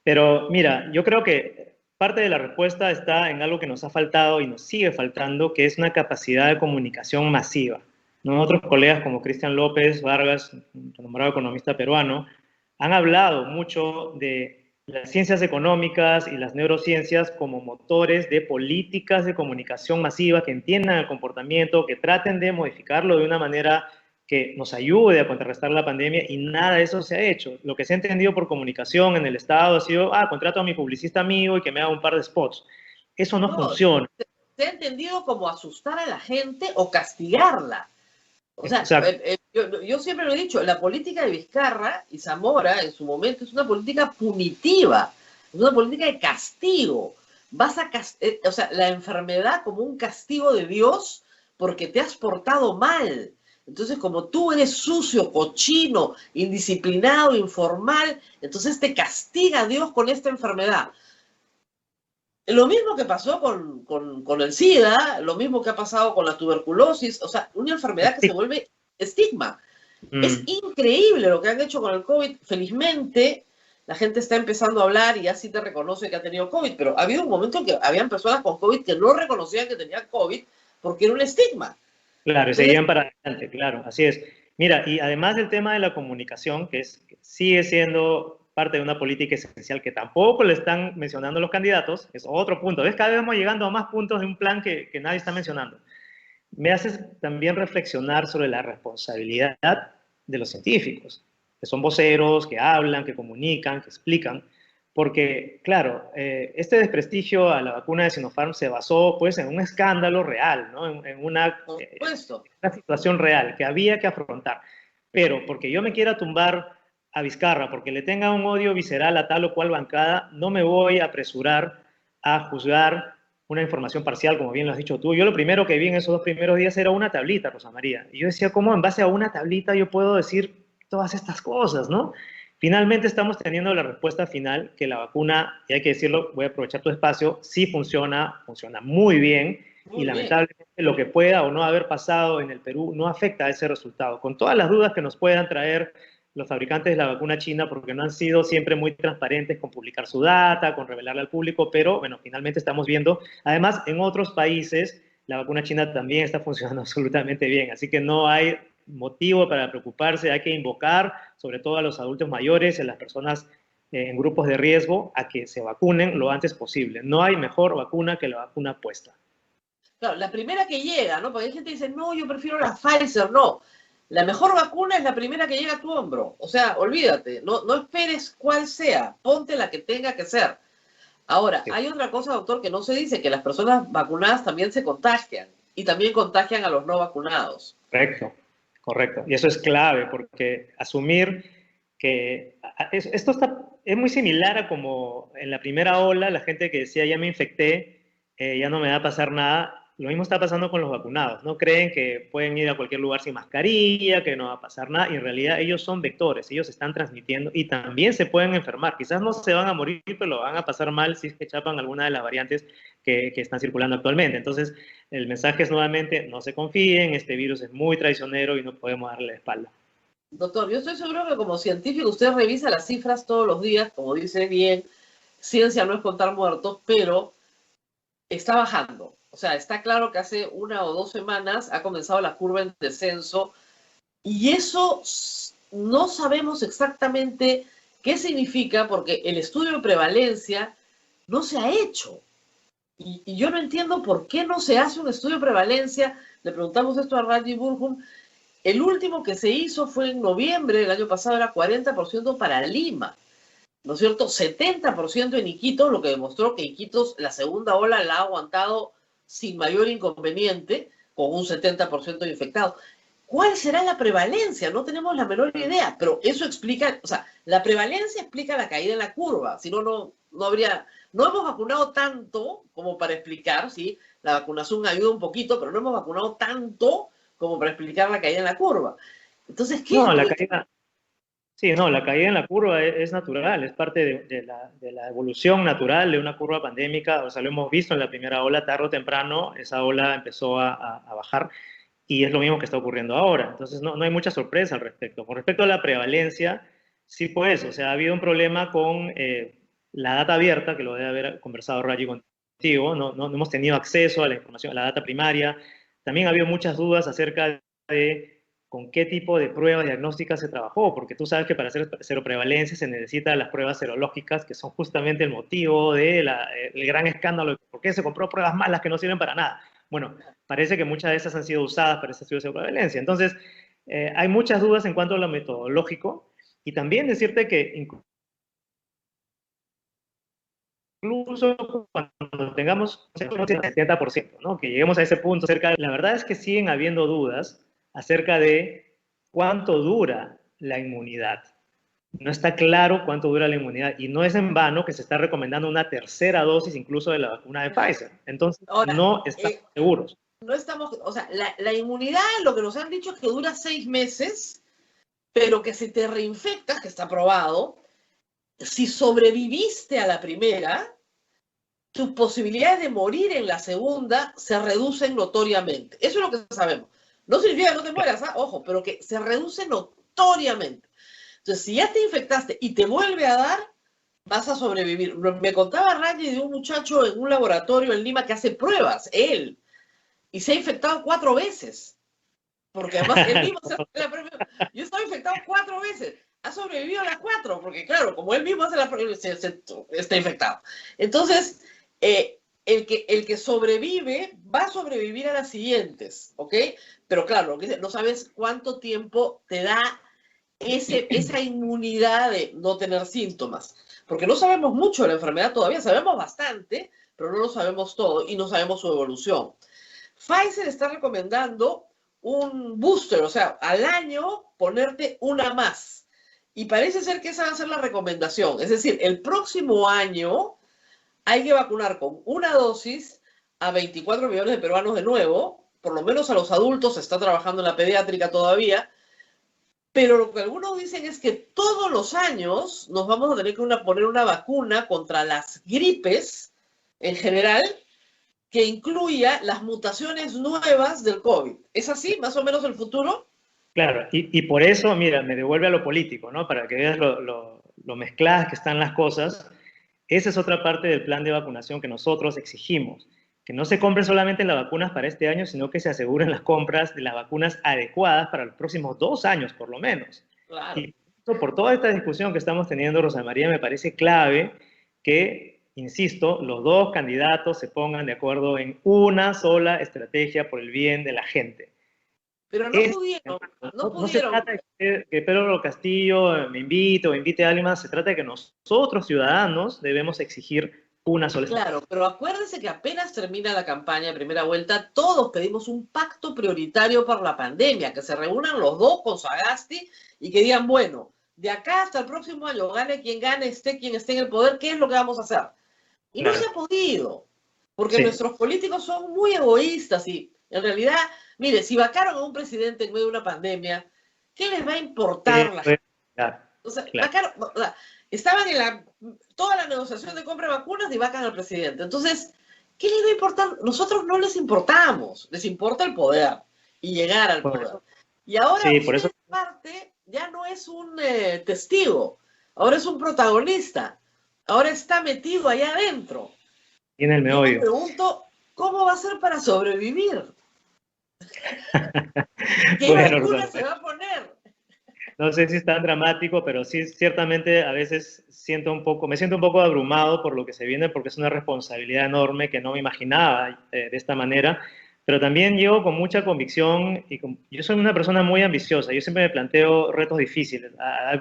F: Pero mira, yo creo que parte de la respuesta está en algo que nos ha faltado y nos sigue faltando, que es una capacidad de comunicación masiva. Nosotros, colegas como Cristian López Vargas, un renombrado economista peruano, han hablado mucho de las ciencias económicas y las neurociencias como motores de políticas de comunicación masiva que entiendan el comportamiento, que traten de modificarlo de una manera que nos ayude a contrarrestar la pandemia, y nada de eso se ha hecho. Lo que se ha entendido por comunicación en el Estado ha sido, contrato a mi publicista amigo y que me haga un par de spots. Eso no funciona.
C: Se ha entendido como asustar a la gente o castigarla. O sea, yo siempre lo he dicho, la política de Vizcarra y Zamora en su momento es una política punitiva, es una política de castigo. O sea, la enfermedad como un castigo de Dios porque te has portado mal. Entonces, como tú eres sucio, cochino, indisciplinado, informal, entonces te castiga Dios con esta enfermedad. Lo mismo que pasó con el SIDA, lo mismo que ha pasado con la tuberculosis, o sea, una enfermedad que se vuelve estigma. Es increíble lo que han hecho con el COVID. Felizmente, la gente está empezando a hablar y ya sí te reconoce que ha tenido COVID, pero ha habido un momento en que habían personas con COVID que no reconocían que tenían COVID porque era un estigma.
F: Claro, y seguían para adelante, claro, así es. Mira, y además del tema de la comunicación, que sigue siendo parte de una política esencial que tampoco le están mencionando los candidatos, es otro punto. ¿Ves? Cada vez vamos llegando a más puntos de un plan que nadie está mencionando. Me haces también reflexionar sobre la responsabilidad de los científicos, que son voceros, que hablan, que comunican, que explican, porque, claro, este desprestigio a la vacuna de Sinopharm se basó, pues, en un escándalo real, ¿no? En una situación real que había que afrontar. Pero porque yo me quiera tumbar a Vizcarra, porque le tenga un odio visceral a tal o cual bancada, no me voy a apresurar a juzgar una información parcial, como bien lo has dicho tú. Yo lo primero que vi en esos 2 primeros días era una tablita, Rosa María. Y yo decía, ¿cómo en base a una tablita yo puedo decir todas estas cosas, no? Finalmente estamos teniendo la respuesta final, que la vacuna, y hay que decirlo, voy a aprovechar tu espacio, sí funciona muy bien, y lamentablemente lo que pueda o no haber pasado en el Perú no afecta a ese resultado, con todas las dudas que nos puedan traer los fabricantes de la vacuna china, porque no han sido siempre muy transparentes con publicar su data, con revelarla al público, pero bueno, finalmente estamos viendo. Además, en otros países, la vacuna china también está funcionando absolutamente bien, así que no hay motivo para preocuparse. Hay que invocar, sobre todo a los adultos mayores, a las personas en grupos de riesgo, a que se vacunen lo antes posible. No hay mejor vacuna que la vacuna puesta.
C: Claro, la primera que llega, ¿no? Porque hay gente que dice, no, yo prefiero la Pfizer, no. La mejor vacuna es la primera que llega a tu hombro. O sea, olvídate, no esperes cuál sea, ponte la que tenga que ser. Ahora, hay otra cosa, doctor, que no se dice, que las personas vacunadas también se contagian y también contagian a los no vacunados.
F: Correcto. Y eso es clave, porque asumir que esto es muy similar a como en la primera ola, la gente que decía, ya me infecté, ya no me va a pasar nada. Lo mismo está pasando con los vacunados, ¿no? Creen que pueden ir a cualquier lugar sin mascarilla, que no va a pasar nada, y en realidad ellos son vectores, ellos están transmitiendo y también se pueden enfermar. Quizás no se van a morir, pero lo van a pasar mal si es que chapan alguna de las variantes que están circulando actualmente. Entonces, el mensaje es nuevamente, no se confíen, este virus es muy traicionero y no podemos darle la espalda.
C: Doctor, yo estoy seguro que como científico usted revisa las cifras todos los días, como dice bien, ciencia no es contar muertos, pero está bajando. O sea, está claro que hace 1 o 2 semanas ha comenzado la curva en descenso y eso no sabemos exactamente qué significa porque el estudio de prevalencia no se ha hecho. Y yo no entiendo por qué no se hace un estudio de prevalencia. Le preguntamos esto a Raji Burhum. El último que se hizo fue en noviembre del año pasado, era 40% para Lima, ¿no es cierto? 70% en Iquitos, lo que demostró que Iquitos la segunda ola la ha aguantado sin mayor inconveniente, con un 70% de infectados. ¿Cuál será la prevalencia? No tenemos la menor idea, pero eso explica, o sea, la prevalencia explica la caída en la curva, si no, no habría, no hemos vacunado tanto como para explicar, ¿sí? La vacunación ayuda un poquito, pero no hemos vacunado tanto como para explicar la caída en la curva. Entonces, ¿qué?
F: No, la caída, sí, no, la caída en la curva es natural, es parte de la evolución natural de una curva pandémica. O sea, lo hemos visto en la primera ola, tarde o temprano, esa ola empezó a bajar y es lo mismo que está ocurriendo ahora. Entonces, no hay mucha sorpresa al respecto. Con respecto a la prevalencia, sí, pues, o sea, ha habido un problema con la data abierta, que lo debe haber conversado Raji contigo. No hemos tenido acceso a la información, a la data primaria. También ha habido muchas dudas acerca de con qué tipo de pruebas diagnósticas se trabajó, porque tú sabes que para hacer seroprevalencia se necesitan las pruebas serológicas, que son justamente el motivo del gran escándalo, por qué se compró pruebas malas que no sirven para nada. Bueno, parece que muchas de esas han sido usadas para este estudio de seroprevalencia. Entonces, hay muchas dudas en cuanto a lo metodológico, y también decirte que incluso cuando tengamos el 70%, ¿no? Que lleguemos a ese punto, la verdad es que siguen habiendo dudas acerca de cuánto dura la inmunidad. No está claro cuánto dura la inmunidad y no es en vano que se está recomendando una tercera dosis incluso de la vacuna de Pfizer. Entonces,
C: Ahora,
F: no estamos seguros.
C: No estamos, o sea, la inmunidad, lo que nos han dicho es que dura 6 meses, pero que si te reinfectas, que está probado, si sobreviviste a la primera, tus posibilidades de morir en la segunda se reducen notoriamente. Eso es lo que sabemos. No significa que no te mueras, ¿ah? Ojo, pero que se reduce notoriamente. Entonces, si ya te infectaste y te vuelve a dar, vas a sobrevivir. Me contaba Raji de un muchacho en un laboratorio en Lima que hace pruebas, él, y se ha infectado 4 veces. Porque además él mismo se hace la prueba. Yo estaba infectado 4 veces. Ha sobrevivido a las 4, porque claro, como él mismo hace la prueba, está infectado. Entonces, el que sobrevive va a sobrevivir a las siguientes, ¿ok? Pero claro, no sabes cuánto tiempo te da esa inmunidad de no tener síntomas. Porque no sabemos mucho de la enfermedad todavía, sabemos bastante, pero no lo sabemos todo y no sabemos su evolución. Pfizer está recomendando un booster, o sea, al año ponerte una más. Y parece ser que esa va a ser la recomendación. Es decir, el próximo año hay que vacunar con una dosis a 24 millones de peruanos de nuevo, por lo menos a los adultos, se está trabajando en la pediátrica todavía, pero lo que algunos dicen es que todos los años nos vamos a tener que poner una vacuna contra las gripes en general, que incluya las mutaciones nuevas del COVID. ¿Es así, más o menos, el futuro?
F: Claro, y por eso, mira, me devuelve a lo político, ¿no? Para que veas lo mezcladas que están las cosas. Esa es otra parte del plan de vacunación que nosotros exigimos, que no se compren solamente las vacunas para este año, sino que se aseguren las compras de las vacunas adecuadas para los próximos 2 años, por lo menos.
C: Claro.
F: Y por toda esta discusión que estamos teniendo, Rosa María, me parece clave que, insisto, los dos candidatos se pongan de acuerdo en una sola estrategia por el bien de la gente.
C: Pero no pudieron.
F: No se trata de que Pedro Castillo me invite o invite a alguien más, se trata de que nosotros, ciudadanos, debemos exigir una sola estrategia.
C: Claro, pero acuérdense que apenas termina la campaña de primera vuelta, todos pedimos un pacto prioritario por la pandemia, que se reúnan los dos con Sagasti y que digan, bueno, de acá hasta el próximo año, gane, esté quien esté en el poder, ¿qué es lo que vamos a hacer? Y claro, no se ha podido, porque nuestros políticos son muy egoístas y en realidad, mire, si vacaron a un presidente en medio de una pandemia, ¿qué les va a importar la gente? O sea, vacaron, o sea, estaban en toda la negociación de compra de vacunas y vacan al presidente. Entonces, ¿qué les va a importar? Nosotros no les importamos, les importa el poder y llegar al poder. Y ahora usted parte ya no es un testigo, ahora es un protagonista, ahora está metido allá adentro.
F: viene el
C: Yo me
F: meollo.
C: pregunto, ¿cómo va a ser para sobrevivir? ¿Qué
F: Bueno,
C: vacuna
F: Rosa,
C: se va a poner?
F: no sé si es tan dramático, pero sí, ciertamente a veces me siento un poco abrumado por lo que se viene, porque es una responsabilidad enorme que no me imaginaba de esta manera, pero también llego con mucha convicción y yo soy una persona muy ambiciosa, yo siempre me planteo retos difíciles.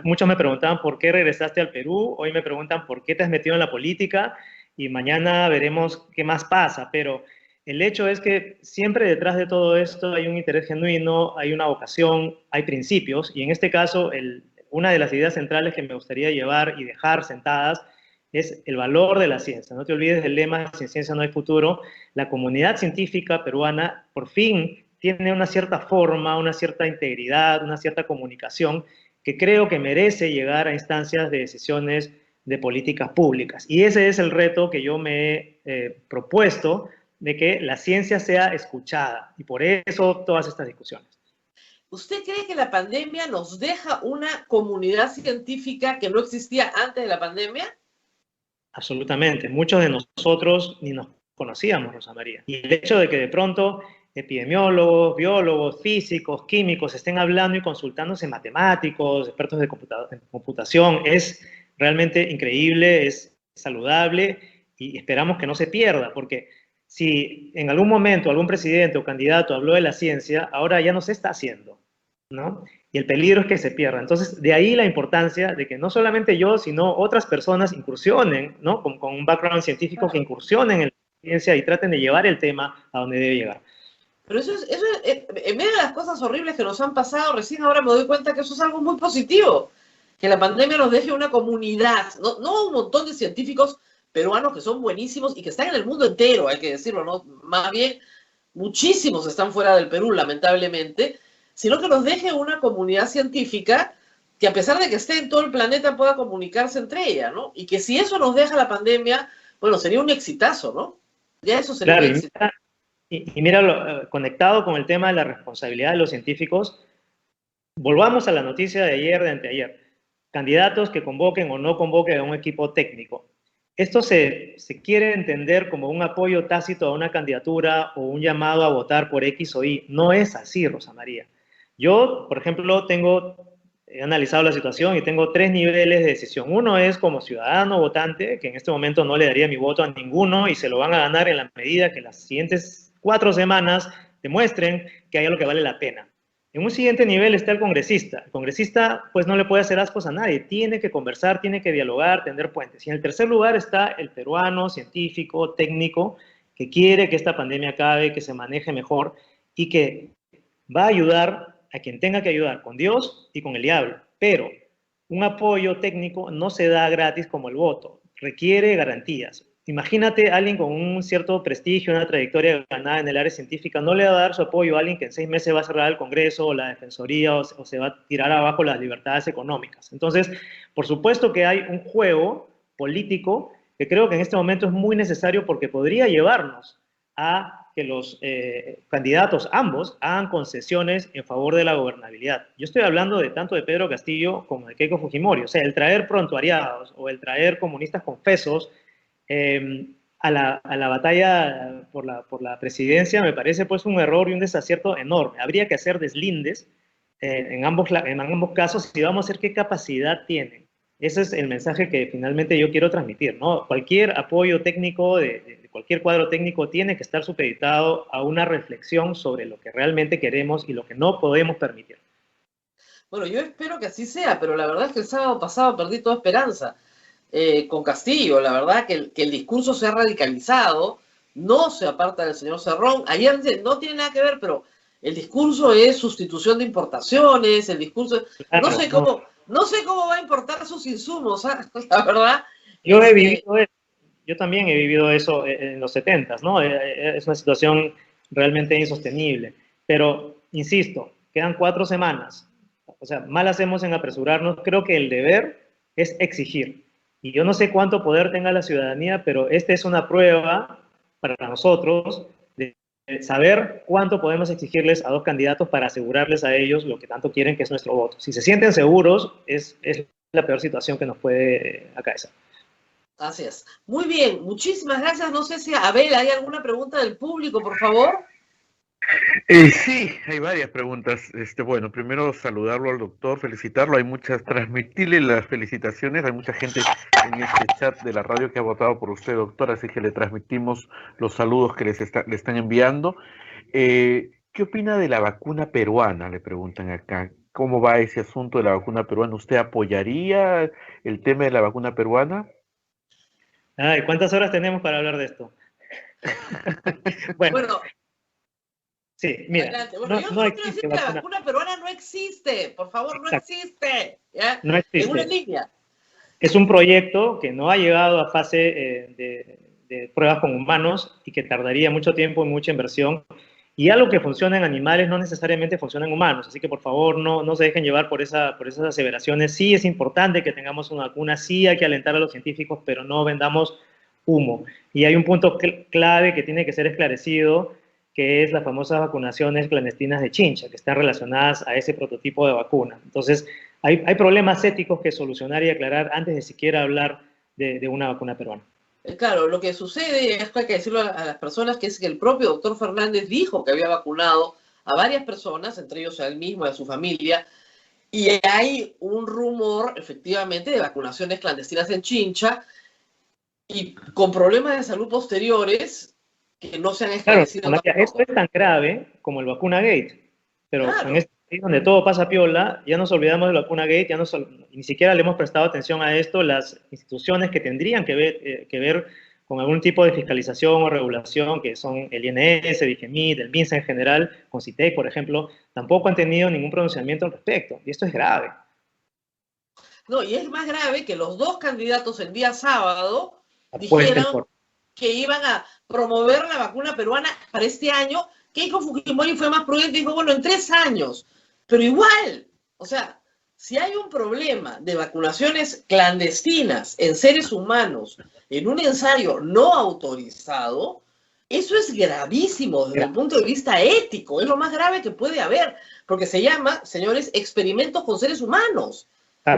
F: Muchos me preguntaban por qué regresaste al Perú, hoy me preguntan por qué te has metido en la política y mañana veremos qué más pasa, pero el hecho es que siempre detrás de todo esto hay un interés genuino, hay una vocación, hay principios, y en este caso una de las ideas centrales que me gustaría llevar y dejar sentadas es el valor de la ciencia. No te olvides del lema, sin ciencia no hay futuro. La comunidad científica peruana por fin tiene una cierta forma, una cierta integridad, una cierta comunicación que creo que merece llegar a instancias de decisiones de políticas públicas. Y ese es el reto que yo me he propuesto, de que la ciencia sea escuchada, y por eso todas estas discusiones.
C: ¿Usted cree que la pandemia nos deja una comunidad científica que no existía antes de la pandemia?
F: Absolutamente. Muchos de nosotros ni nos conocíamos, Rosa María. Y el hecho de que de pronto epidemiólogos, biólogos, físicos, químicos estén hablando y consultándose matemáticos, expertos de computación, es realmente increíble, es saludable y esperamos que no se pierda, porque si en algún momento algún presidente o candidato habló de la ciencia, ahora ya no se está haciendo, ¿no? Y el peligro es que se pierda. Entonces, de ahí la importancia de que no solamente yo, sino otras personas incursionen, ¿no? Con un background científico, que incursionen en la ciencia y traten de llevar el tema a donde debe llegar.
C: Pero en medio de las cosas horribles que nos han pasado, recién ahora me doy cuenta que eso es algo muy positivo, que la pandemia nos deje una comunidad, no un montón de científicos peruanos que son buenísimos y que están en el mundo entero, hay que decirlo, ¿no? Más bien, muchísimos están fuera del Perú, lamentablemente, sino que nos deje una comunidad científica que a pesar de que esté en todo el planeta pueda comunicarse entre ella, ¿no? Y que si eso nos deja la pandemia, bueno, sería un exitazo, ¿no? Ya eso sería
F: Claro,
C: un éxito.
F: y mira, conectado con el tema de la responsabilidad de los científicos, volvamos a la noticia de ayer, de anteayer. Candidatos que convoquen o no convoquen a un equipo técnico. Esto se quiere entender como un apoyo tácito a una candidatura o un llamado a votar por X o Y. No es así, Rosa María. Yo, por ejemplo, he analizado la situación y tengo 3 niveles de decisión. Uno es como ciudadano votante, que en este momento no le daría mi voto a ninguno y se lo van a ganar en la medida que las siguientes 4 semanas demuestren que hay algo que vale la pena. En un siguiente nivel está el congresista. El congresista, pues, no le puede hacer ascos a nadie. Tiene que conversar, tiene que dialogar, tender puentes. Y en el tercer lugar está el peruano, científico, técnico, que quiere que esta pandemia acabe, que se maneje mejor y que va a ayudar a quien tenga que ayudar, con Dios y con el diablo. Pero un apoyo técnico no se da gratis como el voto. Requiere garantías. Imagínate a alguien con un cierto prestigio, una trayectoria ganada en el área científica, no le va a dar su apoyo a alguien que en 6 meses va a cerrar el Congreso o la Defensoría o se va a tirar abajo las libertades económicas. Entonces, por supuesto que hay un juego político que creo que en este momento es muy necesario porque podría llevarnos a que los candidatos, ambos, hagan concesiones en favor de la gobernabilidad. Yo estoy hablando de tanto de Pedro Castillo como de Keiko Fujimori. O sea, el traer prontuariados o el traer comunistas confesos a la batalla por la presidencia me parece pues un error y un desacierto enorme. Habría que hacer deslindes en ambos casos y vamos a ver qué capacidad tienen. Ese es el mensaje que finalmente yo quiero transmitir, ¿no? Cualquier apoyo técnico de cualquier cuadro técnico tiene que estar supeditado a una reflexión sobre lo que realmente queremos y lo que no podemos permitir.
C: Bueno, yo espero que así sea, pero la verdad es que el sábado pasado perdí toda esperanza con Castillo. La verdad que el discurso se ha radicalizado, no se aparta del señor Cerrón. Ayer no tiene nada que ver, pero el discurso es sustitución de importaciones, el discurso...
F: Claro,
C: no sé cómo va a importar sus insumos, ¿eh? La verdad.
F: Yo también he vivido eso en los 70s, ¿no? Es una situación realmente insostenible. Pero, insisto, quedan 4 semanas. O sea, mal hacemos en apresurarnos. Creo que el deber es exigir. Y yo no sé cuánto poder tenga la ciudadanía, pero esta es una prueba para nosotros de saber cuánto podemos exigirles a 2 candidatos para asegurarles a ellos lo que tanto quieren, que es nuestro voto. Si se sienten seguros, es la peor situación que nos puede acaecer.
C: Así es. Muy bien, muchísimas gracias. No sé si, Abel, ¿hay alguna pregunta del público, por favor?
D: Sí, hay varias preguntas. Bueno, primero saludarlo al doctor, felicitarlo. Hay muchas, transmitirle las felicitaciones. Hay mucha gente en este chat de la radio que ha votado por usted, doctor, así que le transmitimos los saludos que le están enviando. ¿Qué opina de la vacuna peruana? Le preguntan acá. ¿Cómo va ese asunto de la vacuna peruana? ¿Usted apoyaría el tema de la vacuna peruana?
F: Ay, ¿cuántas horas tenemos para hablar de esto? Bueno,
C: Bueno,
F: sí, mira,
C: adelante. Bueno, yo
F: no
C: solo quiero decir
F: existe
C: que la
F: vacuna.
C: vacuna peruana no existe. Por favor, no
F: Exacto,
C: existe. ¿Ya?
F: no
C: En una
F: existe.
C: línea.
F: Es un proyecto que no ha llegado a fase de pruebas con humanos y que tardaría mucho tiempo y mucha inversión. Y algo que funciona en animales no necesariamente funciona en humanos. Así que por favor no se dejen llevar por esas aseveraciones. Sí es importante que tengamos una vacuna, sí hay que alentar a los científicos, pero no vendamos humo. Y hay un punto clave que tiene que ser esclarecido, que es las famosas vacunaciones clandestinas de Chincha, que están relacionadas a ese prototipo de vacuna. Entonces, hay problemas éticos que solucionar y aclarar antes de siquiera hablar de una vacuna peruana.
C: Claro, lo que sucede, y esto hay que decirlo a las personas, que es que el propio doctor Fernández dijo que había vacunado a varias personas, entre ellos a él mismo y a su familia, y hay un rumor, efectivamente, de vacunaciones clandestinas en Chincha y con problemas de salud posteriores que no se han
F: Claro,
C: esclarecido
F: María, esto
C: tampoco.
F: es tan grave como el vacuna Gate, pero en
C: Claro.
F: este país donde todo pasa piola, ya nos olvidamos del vacuna Gate, ni siquiera le hemos prestado atención a esto. Las instituciones que tendrían que ver con algún tipo de fiscalización o regulación, que son el INS, DIGEMIT, el MINSA en general, CONCITEC, por ejemplo, tampoco han tenido ningún pronunciamiento al respecto, y esto es grave.
C: No, y es más grave que los dos candidatos el día sábado
F: Apuesten
C: dijeron
F: por...
C: que iban a promover la vacuna peruana para este año. Keiko Fujimori fue más prudente y dijo, bueno, en 3 años. Pero igual, o sea, si hay un problema de vacunaciones clandestinas en seres humanos en un ensayo no autorizado, eso es gravísimo desde el punto de vista ético. Es lo más grave que puede haber, porque se llama, señores, experimentos con seres humanos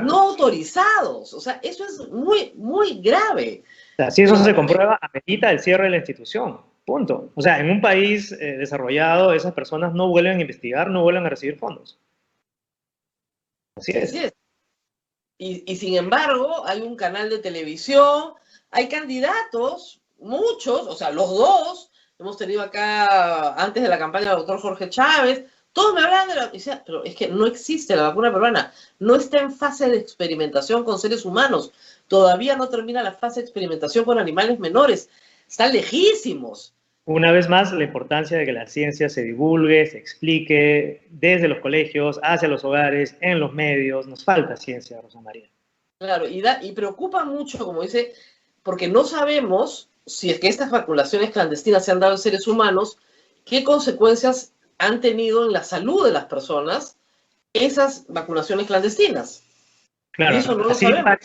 C: no autorizados. O sea, eso es muy, muy grave.
F: O sea, si eso se comprueba, amerita el cierre de la institución. Punto. O sea, en un país desarrollado, esas personas no vuelven a investigar, no vuelven a recibir fondos. Así es.
C: Así es. Y sin embargo, hay un canal de televisión, hay candidatos, muchos, o sea, los dos, hemos tenido acá, antes de la campaña del doctor Jorge Chávez, todos me hablan de la... Pero es que no existe la vacuna peruana, no está en fase de experimentación con seres humanos, todavía no termina la fase de experimentación con animales menores, están lejísimos.
F: Una vez más, la importancia de que la ciencia se divulgue, se explique desde los colegios, hacia los hogares, en los medios. Nos falta ciencia, Rosa María.
C: Claro, y preocupa mucho, como dice, porque no sabemos si es que estas vacunaciones clandestinas se han dado en seres humanos, qué consecuencias han tenido en la salud de las personas esas vacunaciones clandestinas.
F: Claro,
C: y eso no lo sabemos.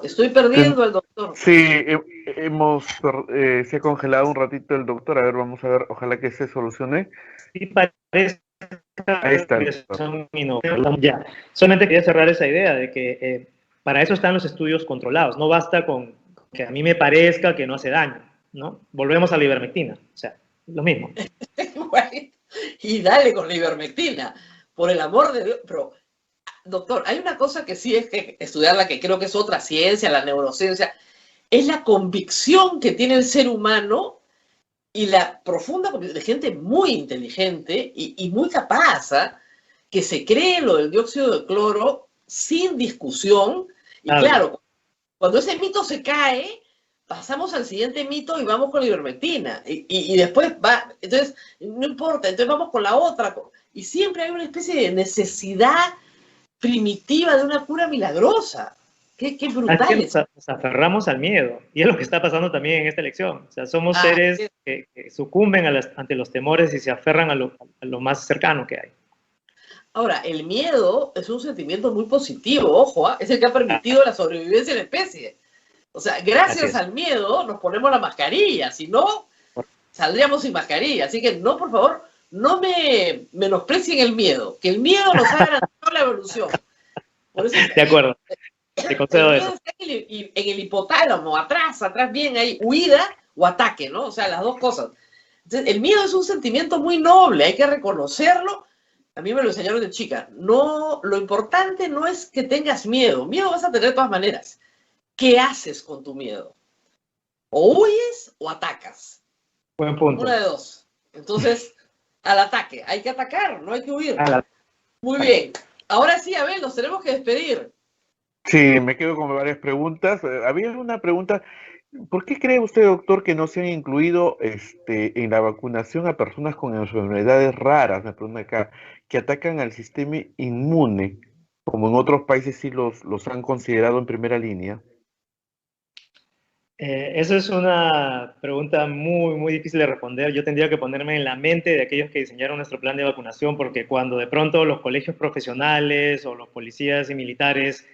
C: Estoy perdiendo al doctor.
D: Sí, se ha congelado un ratito el doctor. A ver, vamos a ver, ojalá que se solucione.
F: Sí, parece
D: Ahí está.
F: Ya. Solamente quería cerrar esa idea de que para eso están los estudios controlados. No basta con que a mí me parezca que no hace daño, ¿no? Volvemos a la ivermectina. O sea, lo mismo.
C: Y dale con la ivermectina, por el amor de Dios. Pero, doctor, hay una cosa que sí es que estudiarla, que creo que es otra ciencia, la neurociencia, es la convicción que tiene el ser humano y la profunda convicción de gente muy inteligente y muy capaz, que se cree lo del dióxido de cloro sin discusión. Y claro, cuando ese mito se cae, pasamos al siguiente mito y vamos con la ivermectina. Y después va, entonces, no importa, entonces vamos con la otra. Y siempre hay una especie de necesidad primitiva de una cura milagrosa. Qué brutal.
F: Nos aferramos al miedo. Y es lo que está pasando también en esta elección. O sea, somos seres que sucumben ante los temores y se aferran a lo más cercano que hay.
C: Ahora, el miedo es un sentimiento muy positivo, ojo, es el que ha permitido la sobrevivencia de la especie. O sea, gracias al miedo nos ponemos la mascarilla, si no, saldríamos sin mascarilla. Así que no, por favor, no me menosprecien el miedo, que el miedo nos ha garantizado la evolución. Por eso,
F: De acuerdo, te concedo
C: el
F: eso.
C: miedo está en el hipotálamo, atrás bien ahí, huida o ataque, ¿no? O sea, las dos cosas. Entonces, el miedo es un sentimiento muy noble, hay que reconocerlo. A mí me lo enseñaron de chica. No, lo importante no es que tengas miedo. Miedo vas a tener de todas maneras. ¿Qué haces con tu miedo? O huyes o atacas.
F: Buen punto.
C: Una de dos. Entonces, al ataque. Hay que atacar, no hay que huir.
F: A la-
C: Muy bien. Ahora sí, Abel, nos tenemos que despedir.
D: Sí, me quedo con varias preguntas. Había una pregunta. ¿Por qué cree usted, doctor, que no se han incluido en la vacunación a personas con enfermedades raras, me pregunta acá, que atacan al sistema inmune, como en otros países sí los han considerado en primera línea?
F: Esa es una pregunta muy, muy difícil de responder. Yo tendría que ponerme en la mente de aquellos que diseñaron nuestro plan de vacunación, porque cuando de pronto los colegios profesionales o los policías y militares,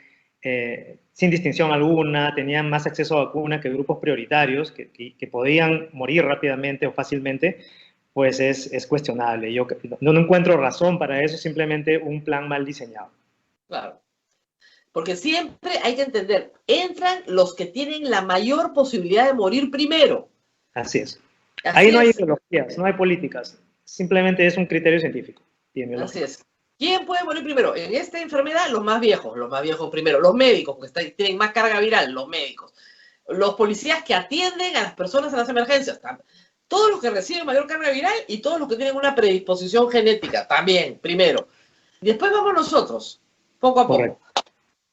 F: sin distinción alguna, tenían más acceso a vacuna que grupos prioritarios que podían morir rápidamente o fácilmente, pues es cuestionable. Yo no encuentro razón para eso, simplemente un plan mal diseñado.
C: Claro. Porque siempre hay que entender, entran los que tienen la mayor posibilidad de morir primero.
F: Así es.
C: Así
F: Ahí no hay
C: es.
F: ideologías, no hay políticas, simplemente es un criterio científico.
C: Así es. ¿Quién puede morir primero? En esta enfermedad, los más viejos primero. Los médicos, porque tienen más carga viral, los médicos. Los policías que atienden a las personas en las emergencias. Todos los que reciben mayor carga viral y todos los que tienen una predisposición genética, también, primero. Y después vamos nosotros, poco a poco.
F: Correcto.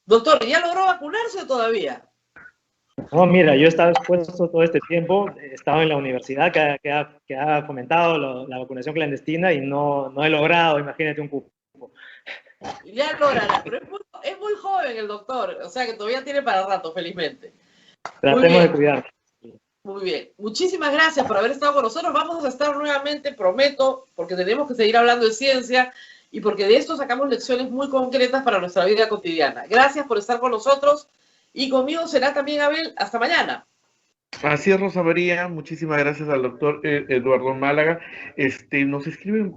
C: Doctor, ¿ya logró vacunarse o todavía?
F: No, mira, yo he estado expuesto todo este tiempo, he estado en la universidad que ha fomentado la vacunación clandestina y no he logrado, imagínate un cupo.
C: Ya logrará, pero es muy joven el doctor, o sea que todavía tiene para rato, felizmente.
F: Tratemos de cuidar.
C: Muy bien, muchísimas gracias por haber estado con nosotros. Vamos a estar nuevamente, prometo, porque tenemos que seguir hablando de ciencia y porque de esto sacamos lecciones muy concretas para nuestra vida cotidiana. Gracias por estar con nosotros y conmigo será también Abel. Hasta mañana.
D: Así es, Rosa María, muchísimas gracias al doctor Eduardo Málaga. Nos escribe,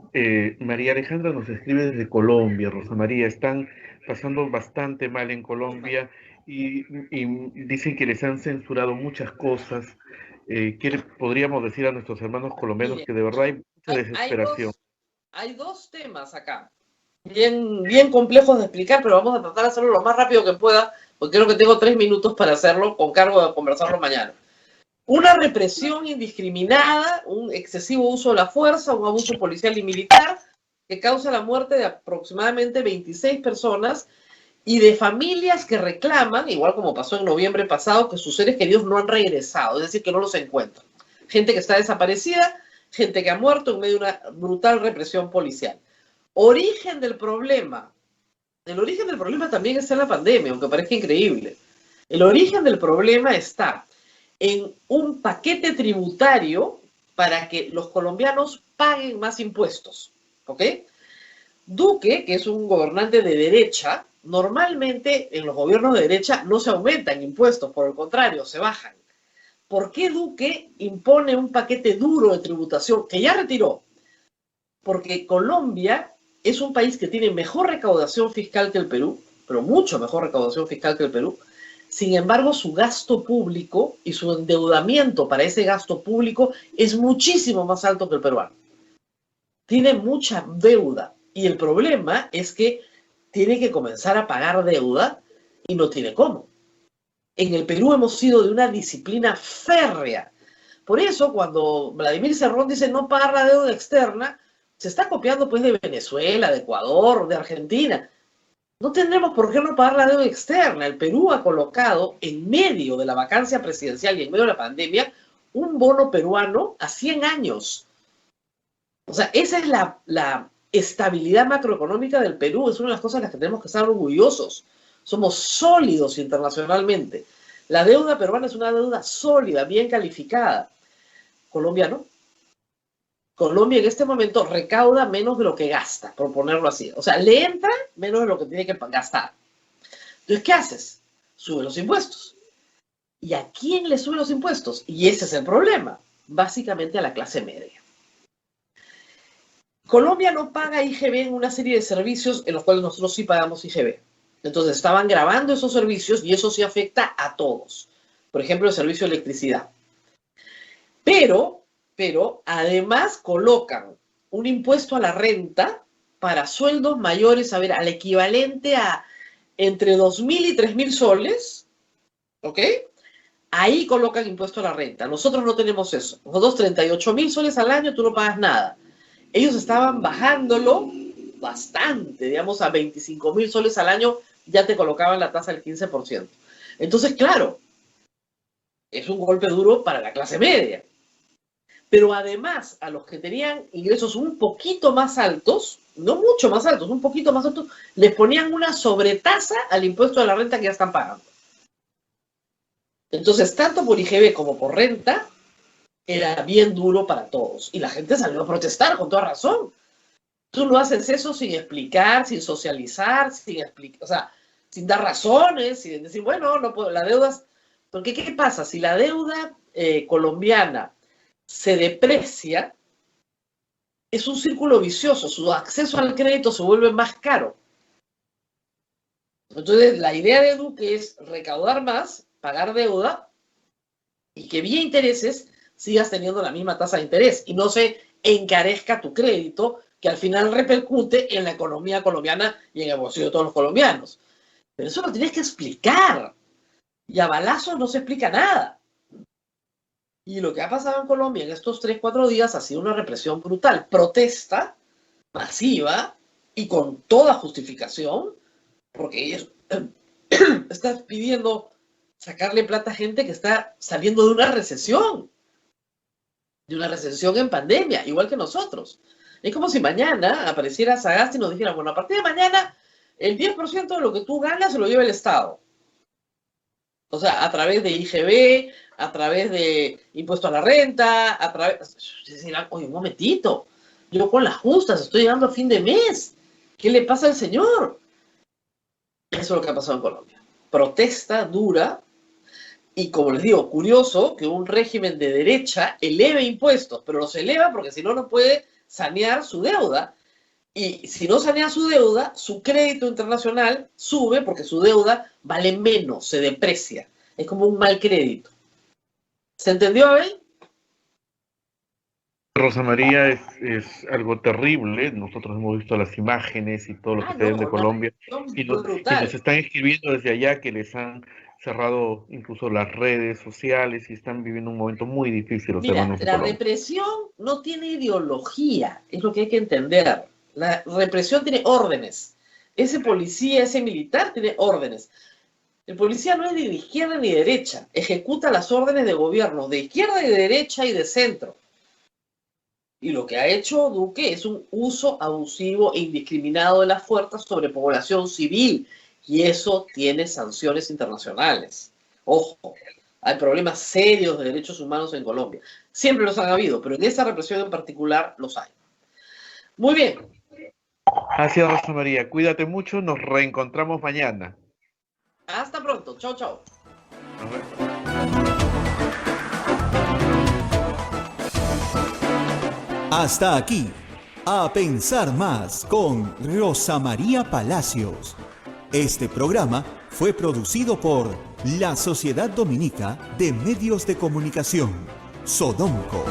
D: María Alejandra nos escribe desde Colombia, Rosa María, están pasando bastante mal en Colombia y dicen que les han censurado muchas cosas. ¿Qué le podríamos decir a nuestros hermanos colombianos?
C: Mire,
D: Que de verdad hay mucha desesperación.
C: Hay dos temas acá, bien complejos de explicar, pero vamos a tratar de hacerlo lo más rápido que pueda, porque creo que tengo 3 minutos para hacerlo, con cargo de conversarlo mañana. Una represión indiscriminada, un excesivo uso de la fuerza, un abuso policial y militar que causa la muerte de aproximadamente 26 personas y de familias que reclaman, igual como pasó en noviembre pasado, que sus seres queridos no han regresado, es decir, que no los encuentran. Gente que está desaparecida, gente que ha muerto en medio de una brutal represión policial. Origen del problema. El origen del problema también está en la pandemia, aunque parezca increíble. El origen del problema está en un paquete tributario para que los colombianos paguen más impuestos. ¿Ok? Duque, que es un gobernante de derecha, normalmente en los gobiernos de derecha no se aumentan impuestos, por el contrario, se bajan. ¿Por qué Duque impone un paquete duro de tributación que ya retiró? Porque Colombia es un país que tiene mejor recaudación fiscal que el Perú, pero mucho mejor recaudación fiscal que el Perú. Sin embargo, su gasto público y su endeudamiento para ese gasto público es muchísimo más alto que el peruano. Tiene mucha deuda y el problema es que tiene que comenzar a pagar deuda y no tiene cómo. En el Perú hemos sido de una disciplina férrea. Por eso, cuando Vladimir Cerrón dice no pagar la deuda externa, se está copiando pues de Venezuela, de Ecuador, de Argentina. No tendremos por qué no pagar la deuda externa. El Perú ha colocado en medio de la vacancia presidencial y en medio de la pandemia un bono peruano a 100 años. O sea, esa es la estabilidad macroeconómica del Perú. Es una de las cosas de las que tenemos que estar orgullosos. Somos sólidos internacionalmente. La deuda peruana es una deuda sólida, bien calificada. Colombia no. Colombia en este momento recauda menos de lo que gasta, por ponerlo así. O sea, le entra menos de lo que tiene que gastar. Entonces, ¿qué haces? Sube los impuestos. ¿Y a quién le sube los impuestos? Y ese es el problema. Básicamente a la clase media. Colombia no paga IGB en una serie de servicios en los cuales nosotros sí pagamos IGB. Entonces estaban grabando esos servicios y eso sí afecta a todos. Por ejemplo, el servicio de electricidad. Pero además colocan un impuesto a la renta para sueldos mayores, a ver, al equivalente a entre 2.000 y 3.000 soles, ¿ok? Ahí colocan impuesto a la renta. Nosotros no tenemos eso. Nosotros 38.000 soles al año, tú no pagas nada. Ellos estaban bajándolo bastante, digamos, a 25.000 soles al año, ya te colocaban la tasa del 15%. Entonces, claro, es un golpe duro para la clase media. Pero además, a los que tenían ingresos un poquito más altos, no mucho más altos, un poquito más altos, les ponían una sobretasa al impuesto de la renta que ya están pagando. Entonces, tanto por IGB como por renta, era bien duro para todos. Y la gente salió a protestar con toda razón. Tú no haces eso sin explicar, sin socializar, o sea, sin dar razones, sin decir, bueno, no puedo, la deuda... Porque, ¿qué pasa? Si la deuda colombiana se deprecia, es un círculo vicioso, su acceso al crédito se vuelve más caro. Entonces, la idea de Duque es recaudar más, pagar deuda, y que vía intereses sigas teniendo la misma tasa de interés, y no se encarezca tu crédito, que al final repercute en la economía colombiana y en el bolsillo de todos los colombianos. Pero eso lo tienes que explicar, y a balazos no se explica nada. Y lo que ha pasado en Colombia en estos 3-4 días ha sido una represión brutal. Protesta masiva y con toda justificación, porque ellos están pidiendo sacarle plata a gente que está saliendo de una recesión en pandemia, igual que nosotros. Es como si mañana apareciera Sagasti y nos dijera, bueno, a partir de mañana, el 10% de lo que tú ganas se lo lleva el Estado. O sea, a través de IGB, a través de impuesto a la renta, a través... Oye, un momentito, yo con las justas estoy llegando a fin de mes. ¿Qué le pasa al señor? Eso es lo que ha pasado en Colombia. Protesta dura y, como les digo, curioso que un régimen de derecha eleve impuestos, pero los eleva porque si no, no puede sanear su deuda. Y si no sanea su deuda, su crédito internacional sube porque su deuda vale menos, se deprecia. Es como un mal crédito. ¿Se entendió, Abel?
D: Rosa María, es algo terrible. Nosotros hemos visto las imágenes y todo lo que se ve de Colombia. Y nos están escribiendo desde allá que les han cerrado incluso las redes sociales y están viviendo un momento muy difícil los hermanos de Colombia.
C: La represión no tiene ideología, es lo que hay que entender. La represión tiene órdenes. Ese policía, ese militar tiene órdenes. El policía no es ni de izquierda ni de derecha. Ejecuta las órdenes de gobierno de izquierda y de derecha y de centro. Y lo que ha hecho Duque es un uso abusivo e indiscriminado de las fuerzas sobre población civil. Y eso tiene sanciones internacionales. Ojo, hay problemas serios de derechos humanos en Colombia. Siempre los han habido, pero en esa represión en particular los hay. Muy bien.
D: Así es, Rosa María. Cuídate mucho. Nos reencontramos mañana.
C: Hasta pronto. Chao, chao.
A: Hasta aquí, A Pensar Más con Rosa María Palacios. Este programa fue producido por la Sociedad Dominica de Medios de Comunicación, Sodomco.